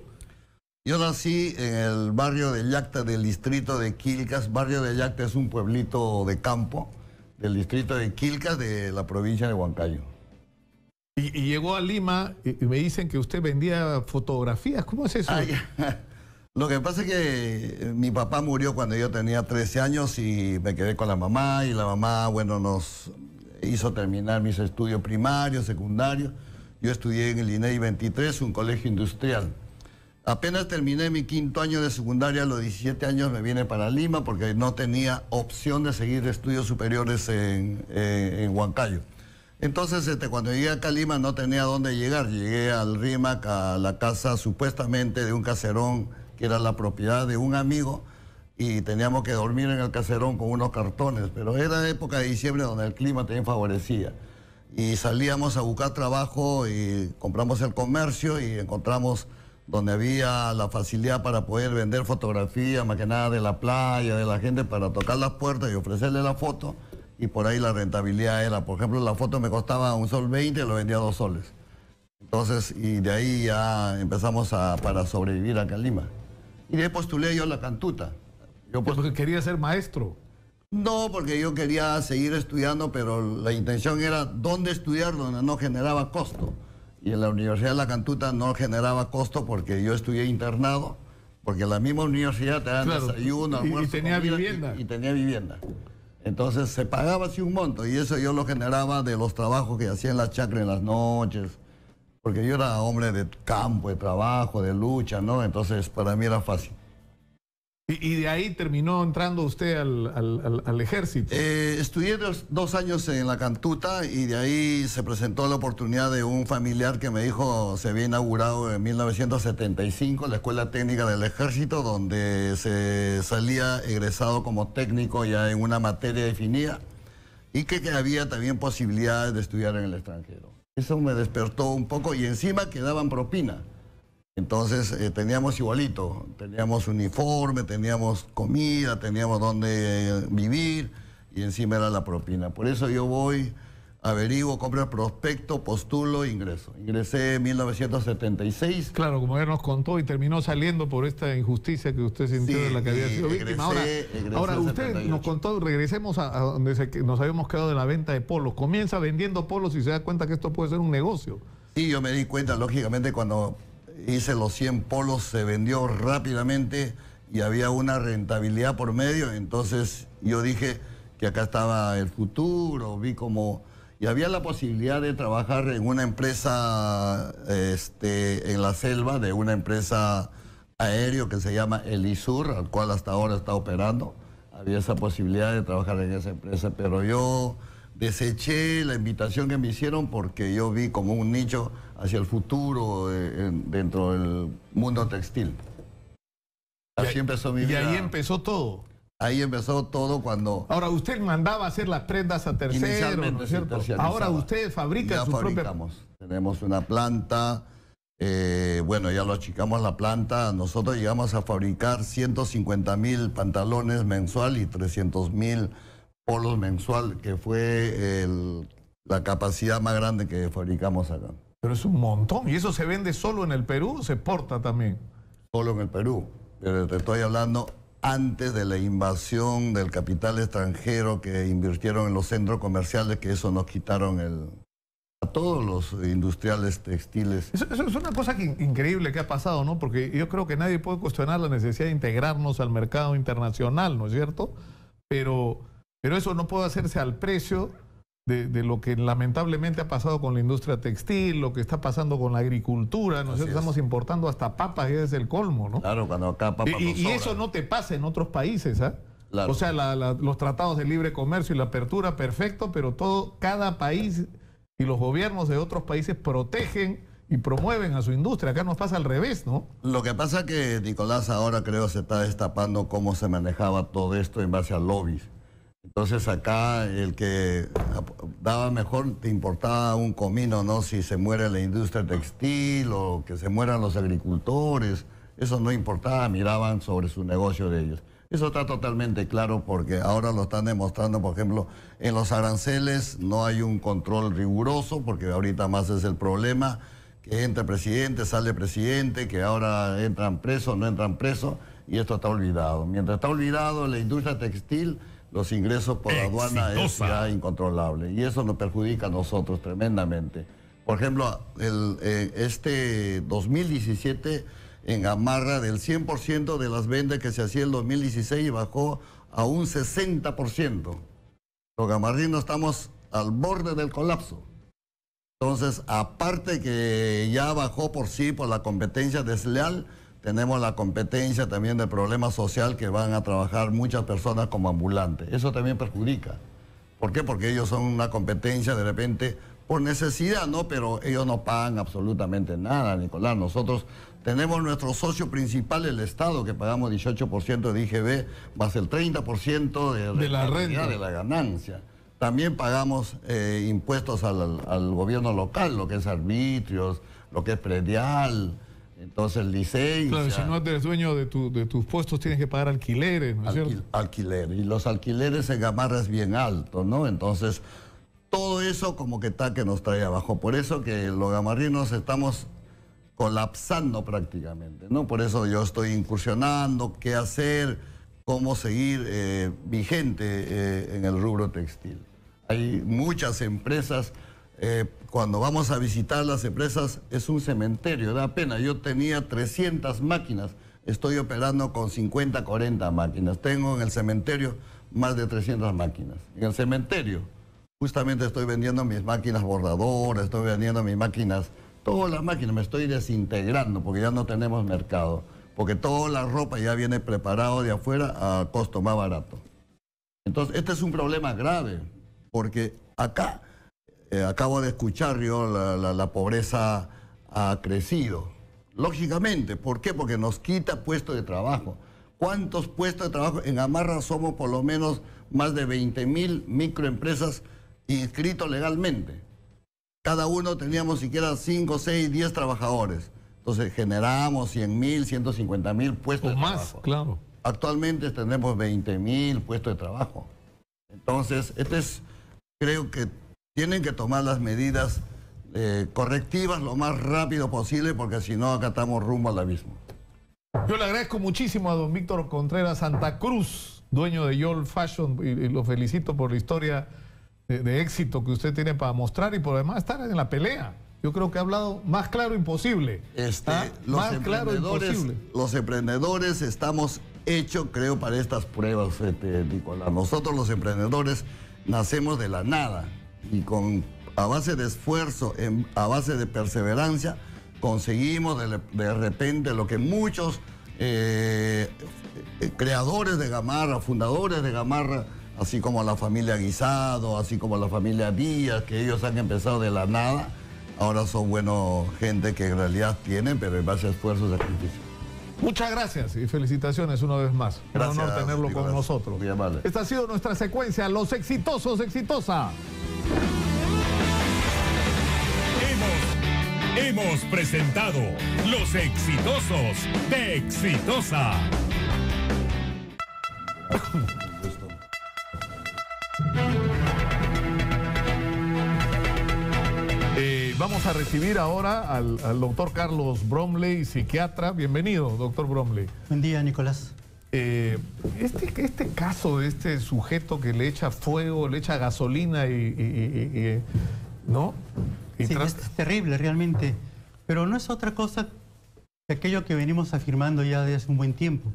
Yo nací en el barrio de Llacta, del distrito de Quilcas. Barrio de Llacta es un pueblito de campo del distrito de Quilcas, de la provincia de Huancayo. Y llegó a Lima y me dicen que usted vendía fotografías. ¿Cómo es eso? Lo que pasa es que mi papá murió cuando yo tenía 13 años y me quedé con la mamá, y la mamá, bueno, nos hizo terminar mis estudios primarios, secundarios. Yo estudié en el INEI 23, un colegio industrial. Apenas terminé mi 5º año de secundaria, a los 17 años me vine para Lima porque no tenía opción de seguir estudios superiores en Huancayo. Entonces, cuando llegué acá a Lima no tenía dónde llegar. Llegué al RIMAC, a la casa supuestamente de un caserón que era la propiedad de un amigo, y teníamos que dormir en el caserón con unos cartones, pero era época de diciembre donde el clima también favorecía. Y salíamos a buscar trabajo y compramos el comercio y encontramos donde había la facilidad para poder vender fotografías, más que nada de la playa, de la gente, para tocar las puertas y ofrecerle la foto, y por ahí la rentabilidad era, por ejemplo, la foto me costaba $1.20 y lo vendía a $2. Entonces, y de ahí ya empezamos para sobrevivir acá en Lima. Y de ahí postulé yo a la Cantuta. Porque quería ser maestro. No, porque yo quería seguir estudiando, pero la intención era dónde estudiar, donde no generaba costo. Y en la Universidad de la Cantuta no generaba costo porque yo estudié internado, porque la misma universidad te da desayuno, almuerzo, y tenía vivienda. Y tenía vivienda. Entonces se pagaba así un monto, y eso yo lo generaba de los trabajos que hacía en la chacra en las noches, porque yo era hombre de campo, de trabajo, de lucha, ¿no? Entonces para mí era fácil. ¿Y de ahí terminó entrando usted al ejército? Estudié 2 años en la Cantuta, y de ahí se presentó la oportunidad de un familiar que me dijo, se había inaugurado en 1975 la Escuela Técnica del Ejército, donde se salía egresado como técnico ya en una materia definida, y que había también posibilidades de estudiar en el extranjero. Eso me despertó un poco, y encima que daban propina. Entonces teníamos igualito, teníamos uniforme, teníamos comida, teníamos donde vivir, y encima era la propina. Por eso yo voy, averiguo, compro el prospecto, postulo, ingreso. Ingresé en 1976. Claro, como él nos contó, y terminó saliendo por esta injusticia que usted sintió, de la que había sido víctima. Ahora usted nos contó, regresemos a donde nos habíamos quedado de la venta de polos. Comienza vendiendo polos y se da cuenta que esto puede ser un negocio. Sí, yo me di cuenta, lógicamente, cuando hice los 100 polos, se vendió rápidamente y había una rentabilidad por medio. Entonces yo dije que acá estaba el futuro, vi como... Y había la posibilidad de trabajar en una empresa en la selva, de una empresa aéreo que se llama Elisur, al cual hasta ahora está operando. Había esa posibilidad de trabajar en esa empresa, pero yo deseché la invitación que me hicieron porque yo vi como un nicho hacia el futuro dentro del mundo textil. Así empezó mi vida. Y ahí empezó todo. Ahí empezó todo cuando... Ahora, usted mandaba hacer las prendas a terceros, ¿no es cierto? Ahora usted fabrica su propia... Tenemos una planta, bueno, ya lo achicamos la planta. Nosotros llegamos a fabricar 150.000 pantalones mensual y 300.000 polos mensual, que fue la capacidad más grande que fabricamos acá. Pero es un montón. ¿Y eso se vende solo en el Perú o se exporta también? Solo en el Perú. Pero te estoy hablando antes de la invasión del capital extranjero que invirtieron en los centros comerciales, que eso nos quitaron a todos los industriales textiles. Eso es una cosa increíble que ha pasado, ¿no? Porque yo creo que nadie puede cuestionar la necesidad de integrarnos al mercado internacional, ¿no es cierto? Pero eso no puede hacerse al precio de lo que lamentablemente ha pasado con la industria textil, lo que está pasando con la agricultura. Nosotros estamos importando hasta papas, y es el colmo, ¿no? Claro, cuando acá papas y eso no te pasa en otros países, ¿ah? Claro. O sea, los tratados de libre comercio y la apertura, perfecto, pero cada país y los gobiernos de otros países protegen y promueven a su industria. Acá nos pasa al revés, ¿no? Lo que pasa que, Nicolás, ahora creo se está destapando cómo se manejaba todo esto en base a lobbies. Entonces acá el que daba mejor te importaba un comino, ¿no? Si se muere la industria textil o que se mueran los agricultores, eso no importaba, miraban sobre su negocio de ellos. Eso está totalmente claro porque ahora lo están demostrando, por ejemplo, en los aranceles no hay un control riguroso porque ahorita más es el problema, que entra presidente, sale presidente, que ahora entran presos, no entran presos, y esto está olvidado. Mientras está olvidado la industria textil, los ingresos por aduana es ya incontrolable y eso nos perjudica a nosotros tremendamente. Por ejemplo, este 2017 en Gamarra del 100% de las ventas que se hacía el 2016 bajó a un 60%. Los gamarrinos estamos al borde del colapso. Entonces, aparte que ya bajó por sí por la competencia desleal, tenemos la competencia también del problema social que van a trabajar muchas personas como ambulantes. Eso también perjudica. ¿Por qué? Porque ellos son una competencia de repente por necesidad, ¿no? Pero ellos no pagan absolutamente nada, Nicolás. Nosotros tenemos nuestro socio principal, el Estado, que pagamos 18% de IGB, más el 30% de la renta, de la ganancia. También pagamos impuestos al gobierno local, lo que es arbitrios, lo que es predial. Entonces, licencia. Claro, si no eres dueño de tus puestos, tienes que pagar alquileres, ¿no es cierto? Alquileres. Y los alquileres en Gamarra es bien alto, ¿no? Entonces, todo eso como que está que nos trae abajo. Por eso que los gamarrinos estamos colapsando prácticamente, ¿no? Por eso yo estoy incursionando, qué hacer, cómo seguir vigente en el rubro textil. Hay muchas empresas. Cuando vamos a visitar las empresas es un cementerio, da pena. Yo tenía 300 máquinas, estoy operando con 50, 40 máquinas. Tengo en el cementerio más de 300 máquinas. En el cementerio justamente estoy vendiendo mis máquinas bordadoras, estoy vendiendo mis máquinas, todas las máquinas, me estoy desintegrando porque ya no tenemos mercado. Porque toda la ropa ya viene preparado de afuera a costo más barato. Entonces, este es un problema grave, porque acá... acabo de escuchar yo, la pobreza ha crecido. Lógicamente, ¿por qué? Porque nos quita puestos de trabajo. ¿Cuántos puestos de trabajo? En Gamarra somos por lo menos más de 20.000 microempresas inscritos legalmente. Cada uno teníamos siquiera 5, 6, 10 trabajadores. Entonces generamos 100.000, 150.000 puestos de trabajo. Más, claro. Actualmente tenemos 20.000 puestos de trabajo. Entonces, creo que tienen que tomar las medidas correctivas lo más rápido posible porque si no acá estamos rumbo al abismo. Yo le agradezco muchísimo a don Víctor Contreras Santa Cruz, dueño de Yol Fashion, y lo felicito por la historia de éxito que usted tiene para mostrar y por además estar en la pelea. Yo creo que ha hablado más claro imposible. Más claro imposible. Los emprendedores estamos hechos, creo, para estas pruebas, Nicolás. Nosotros los emprendedores nacemos de la nada. Y a base de esfuerzo, a base de perseverancia, conseguimos de repente lo que muchos creadores de Gamarra, fundadores de Gamarra, así como la familia Guisado, así como la familia Díaz, que ellos han empezado de la nada, ahora son gente que en realidad tienen, pero en base a esfuerzo y sacrificio. Muchas gracias y felicitaciones una vez más. Gracias, un honor tenerlo Nicolás, con nosotros. muy amable. Esta ha sido nuestra secuencia, Los Exitosos, Exitosa. Hemos presentado Los Exitosos de Exitosa. Vamos a recibir ahora al doctor Carlos Bromley, psiquiatra. Bienvenido, doctor Bromley. Buen día, Nicolás. Este caso de este sujeto que le echa fuego, le echa gasolina ¿no? Sí, es terrible realmente, pero no es otra cosa que aquello que venimos afirmando ya desde hace un buen tiempo.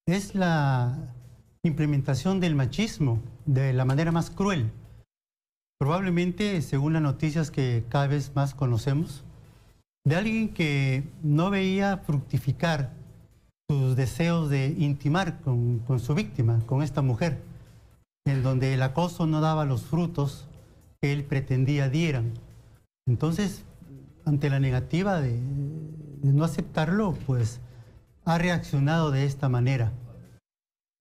Es la implementación del machismo de la manera más cruel. Probablemente, según las noticias que cada vez más conocemos, de alguien que no veía fructificar sus deseos de intimar con su víctima, con esta mujer, en donde el acoso no daba los frutos que él pretendía dieran. Entonces, ante la negativa de no aceptarlo, pues ha reaccionado de esta manera.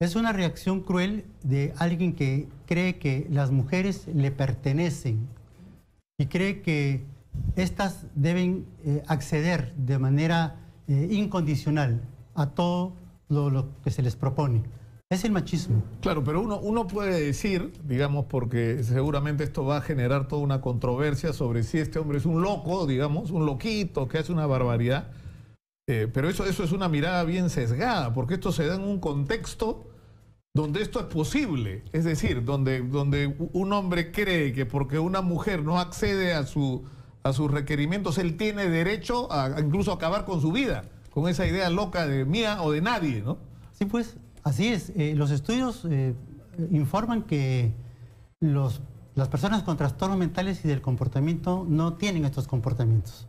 Es una reacción cruel de alguien que cree que las mujeres le pertenecen y cree que éstas deben acceder de manera incondicional a todo lo que se les propone. Es el machismo. Claro, pero uno puede decir, digamos, porque seguramente esto va a generar toda una controversia sobre si este hombre es un loco, digamos, un loquito que hace una barbaridad, pero eso es una mirada bien sesgada, porque esto se da en un contexto donde esto es posible, es decir, donde un hombre cree que porque una mujer no accede a sus requerimientos, él tiene derecho a incluso acabar con su vida, con esa idea loca de mía o de nadie, ¿no? Sí, pues, así es. Los estudios informan que las personas con trastornos mentales y del comportamiento no tienen estos comportamientos.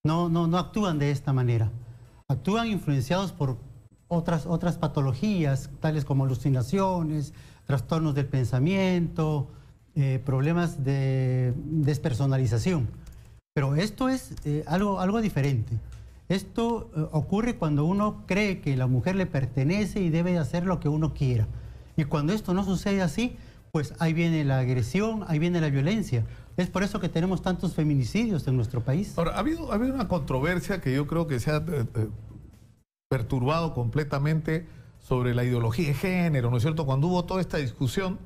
No actúan de esta manera. Actúan influenciados por otras patologías, tales como alucinaciones, trastornos del pensamiento, problemas de despersonalización. Pero esto es algo diferente. Esto ocurre cuando uno cree que la mujer le pertenece y debe hacer lo que uno quiera. Y cuando esto no sucede así, pues ahí viene la agresión, ahí viene la violencia. Es por eso que tenemos tantos feminicidios en nuestro país. Ahora, ha habido una controversia que yo creo que se ha perturbado completamente sobre la ideología de género, ¿no es cierto? Cuando hubo toda esta discusión,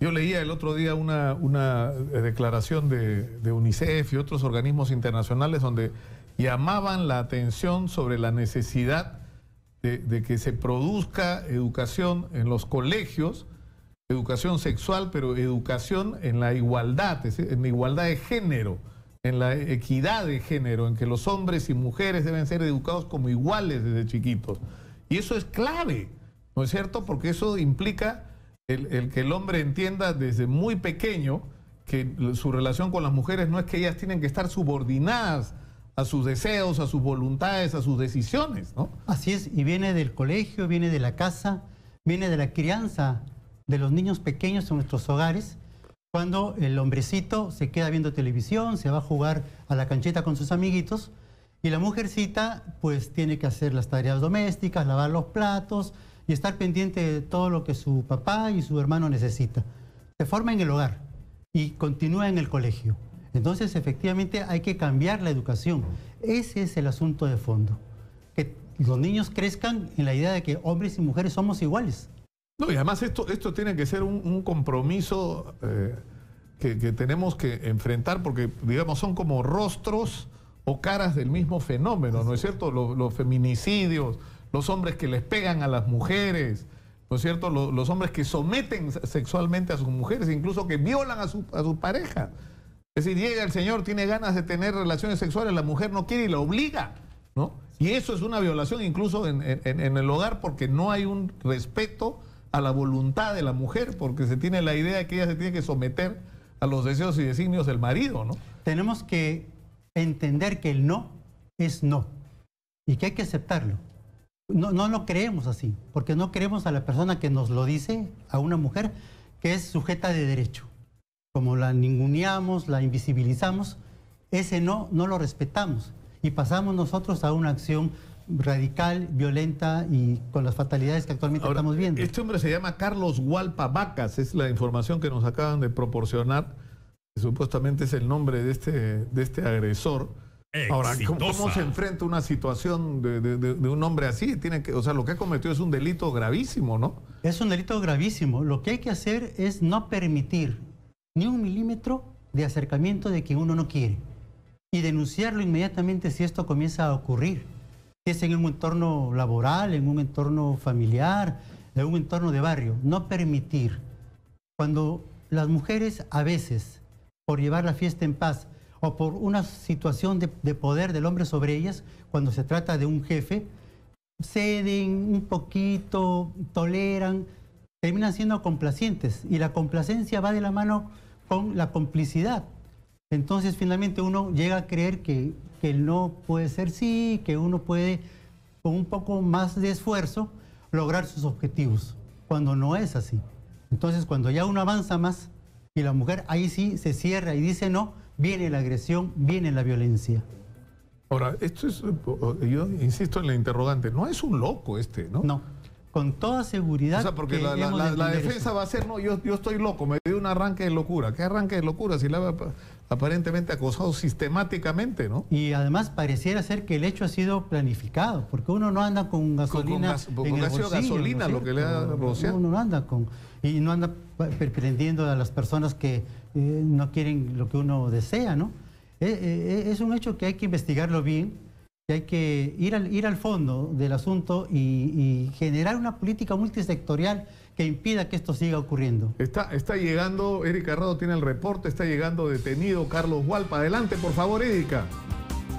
yo leía el otro día una declaración de UNICEF y otros organismos internacionales donde llamaban la atención sobre la necesidad de que se produzca educación en los colegios, educación sexual, pero educación en la igualdad, es decir, en la igualdad de género, en la equidad de género, en que los hombres y mujeres deben ser educados como iguales desde chiquitos. Y eso es clave, ¿no es cierto? Porque eso implica el que el hombre entienda desde muy pequeño que su relación con las mujeres no es que ellas tienen que estar subordinadas a sus deseos, a sus voluntades, a sus decisiones, ¿no? Así es, y viene del colegio, viene de la casa, viene de la crianza de los niños pequeños en nuestros hogares, cuando el hombrecito se queda viendo televisión, se va a jugar a la cancheta con sus amiguitos, y la mujercita pues tiene que hacer las tareas domésticas, lavar los platos y estar pendiente de todo lo que su papá y su hermano necesitan. Se forma en el hogar y continúa en el colegio. Entonces, efectivamente, hay que cambiar la educación. Ese es el asunto de fondo. Que los niños crezcan en la idea de que hombres y mujeres somos iguales. No, y además esto tiene que ser un compromiso que tenemos que enfrentar porque, digamos, son como rostros o caras del mismo fenómeno, ¿no es cierto? Los feminicidios, los hombres que les pegan a las mujeres, ¿no es cierto? Los hombres que someten sexualmente a sus mujeres, incluso que violan a su pareja. Es decir, llega el señor, tiene ganas de tener relaciones sexuales, la mujer no quiere y la obliga, ¿no? Y eso es una violación incluso en el hogar porque no hay un respeto a la voluntad de la mujer, porque se tiene la idea de que ella se tiene que someter a los deseos y designios del marido, ¿no? Tenemos que entender que el no es no y que hay que aceptarlo. No lo creemos así, porque no creemos a la persona que nos lo dice, a una mujer que es sujeta de derecho. Como la ninguneamos, la invisibilizamos, ese no lo respetamos y pasamos nosotros a una acción radical, violenta y con las fatalidades que actualmente estamos viendo. Este hombre se llama Carlos Hualpa Vacas, es la información que nos acaban de proporcionar, que supuestamente es el nombre de este agresor. Ahora, ¿cómo se enfrenta una situación de un hombre así? O sea, lo que ha cometido es un delito gravísimo, ¿no? Es un delito gravísimo. Lo que hay que hacer es no permitir ni un milímetro de acercamiento de quien uno no quiere y denunciarlo inmediatamente si esto comienza a ocurrir. Si es en un entorno laboral, en un entorno familiar, en un entorno de barrio. No permitir. Cuando las mujeres a veces, por llevar la fiesta en paz o por una situación de poder del hombre sobre ellas, cuando se trata de un jefe, ceden un poquito, toleran, terminan siendo complacientes. Y la complacencia va de la mano con la complicidad. Entonces finalmente uno llega a creer que el no puede ser sí, que uno puede con un poco más de esfuerzo lograr sus objetivos, cuando no es así. Entonces cuando ya uno avanza más y la mujer ahí sí se cierra y dice no, viene la agresión, viene la violencia. Ahora, esto es, yo insisto en la interrogante, no es un loco ¿no? No, con toda seguridad. O sea, porque la defensa va a ser, no, yo estoy loco, me dio un arranque de locura. ¿Qué arranque de locura? Si la aparentemente acosado sistemáticamente, ¿no? Y además pareciera ser que el hecho ha sido planificado, porque uno no anda con gasolina en el bolsillo, gasolina, ¿no? Lo que le ha rociado. Uno no anda y no anda prendiendo a las personas que no quieren lo que uno desea, ¿no? Es un hecho que hay que investigarlo bien, que hay que ir al fondo del asunto y generar una política multisectorial que impida que esto siga ocurriendo. Está llegando, Erika Rado tiene el reporte, está llegando detenido Carlos Hualpa. Adelante, por favor, Erika.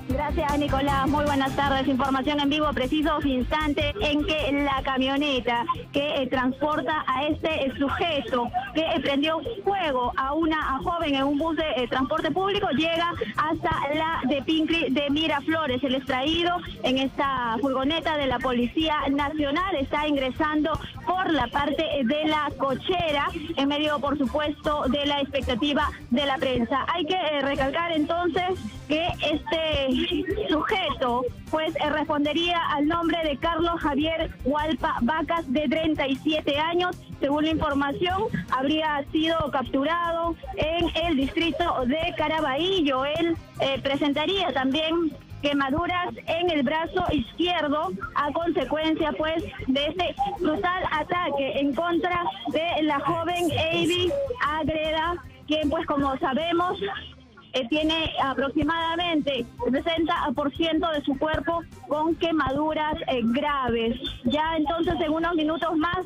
Gracias, Nicolás. Muy buenas tardes. Información en vivo, precisos instantes en que la camioneta que transporta a este sujeto que prendió fuego a una joven en un bus de transporte público llega hasta la de Pincri de Miraflores. El extraído en esta furgoneta de la Policía Nacional está ingresando por la parte de la cochera en medio, por supuesto, de la expectativa de la prensa. Hay que recalcar entonces que este sujeto pues respondería al nombre de Carlos Javier Hualpa Vacas, de 37 años. Según la información, habría sido capturado en el distrito de Caraballo. Él presentaría también quemaduras en el brazo izquierdo a consecuencia pues de este brutal ataque en contra de la joven Eivy Agreda, quien pues como sabemos tiene aproximadamente el 60% de su cuerpo con quemaduras graves. Ya entonces en unos minutos más,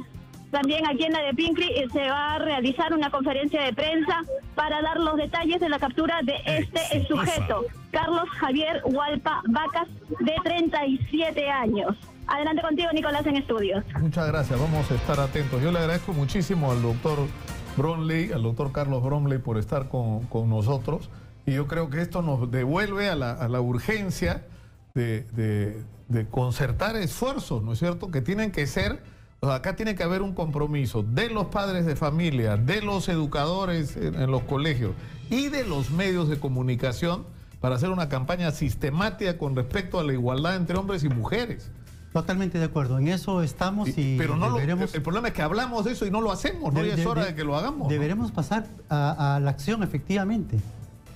también aquí en la de Pincri se va a realizar una conferencia de prensa para dar los detalles de la captura de este sujeto, Carlos Javier Hualpa Vacas, de 37 años. Adelante contigo, Nicolás, en estudios. Muchas gracias, vamos a estar atentos. Yo le agradezco muchísimo al doctor Bromley, al doctor Carlos Bromley, por estar con nosotros. Y yo creo que esto nos devuelve a la urgencia de concertar esfuerzos, ¿no es cierto?, que tienen que ser, o sea, acá tiene que haber un compromiso de los padres de familia, de los educadores en los colegios y de los medios de comunicación para hacer una campaña sistemática con respecto a la igualdad entre hombres y mujeres. Totalmente de acuerdo, en eso estamos pero no el problema es que hablamos de eso y no lo hacemos, ¿no? Y es hora de que lo hagamos. Deberemos pasar a la acción, efectivamente.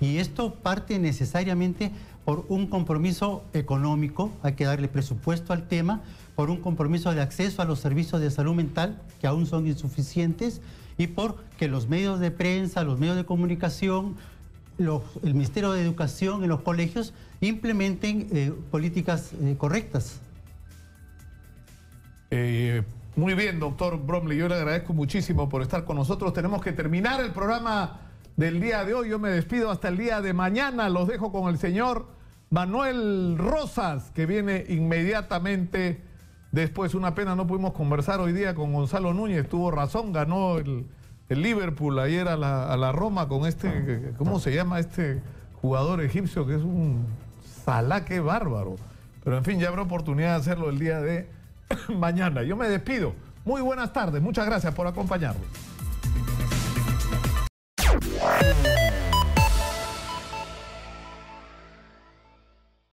Y esto parte necesariamente por un compromiso económico, hay que darle presupuesto al tema, por un compromiso de acceso a los servicios de salud mental, que aún son insuficientes, y por que los medios de prensa, los medios de comunicación, el Ministerio de Educación en los colegios implementen políticas correctas. Muy bien, doctor Bromley, yo le agradezco muchísimo por estar con nosotros. Tenemos que terminar el programa del día de hoy. Yo me despido hasta el día de mañana. Los dejo con el señor Manuel Rosas, que viene inmediatamente después. Una pena, no pudimos conversar hoy día con Gonzalo Núñez. Tuvo razón, ganó el Liverpool ayer a la Roma con este, ¿cómo se llama este jugador egipcio? Que es un Salah, qué bárbaro. Pero en fin, ya habrá oportunidad de hacerlo el día de mañana. Yo me despido. Muy buenas tardes. Muchas gracias por acompañarnos.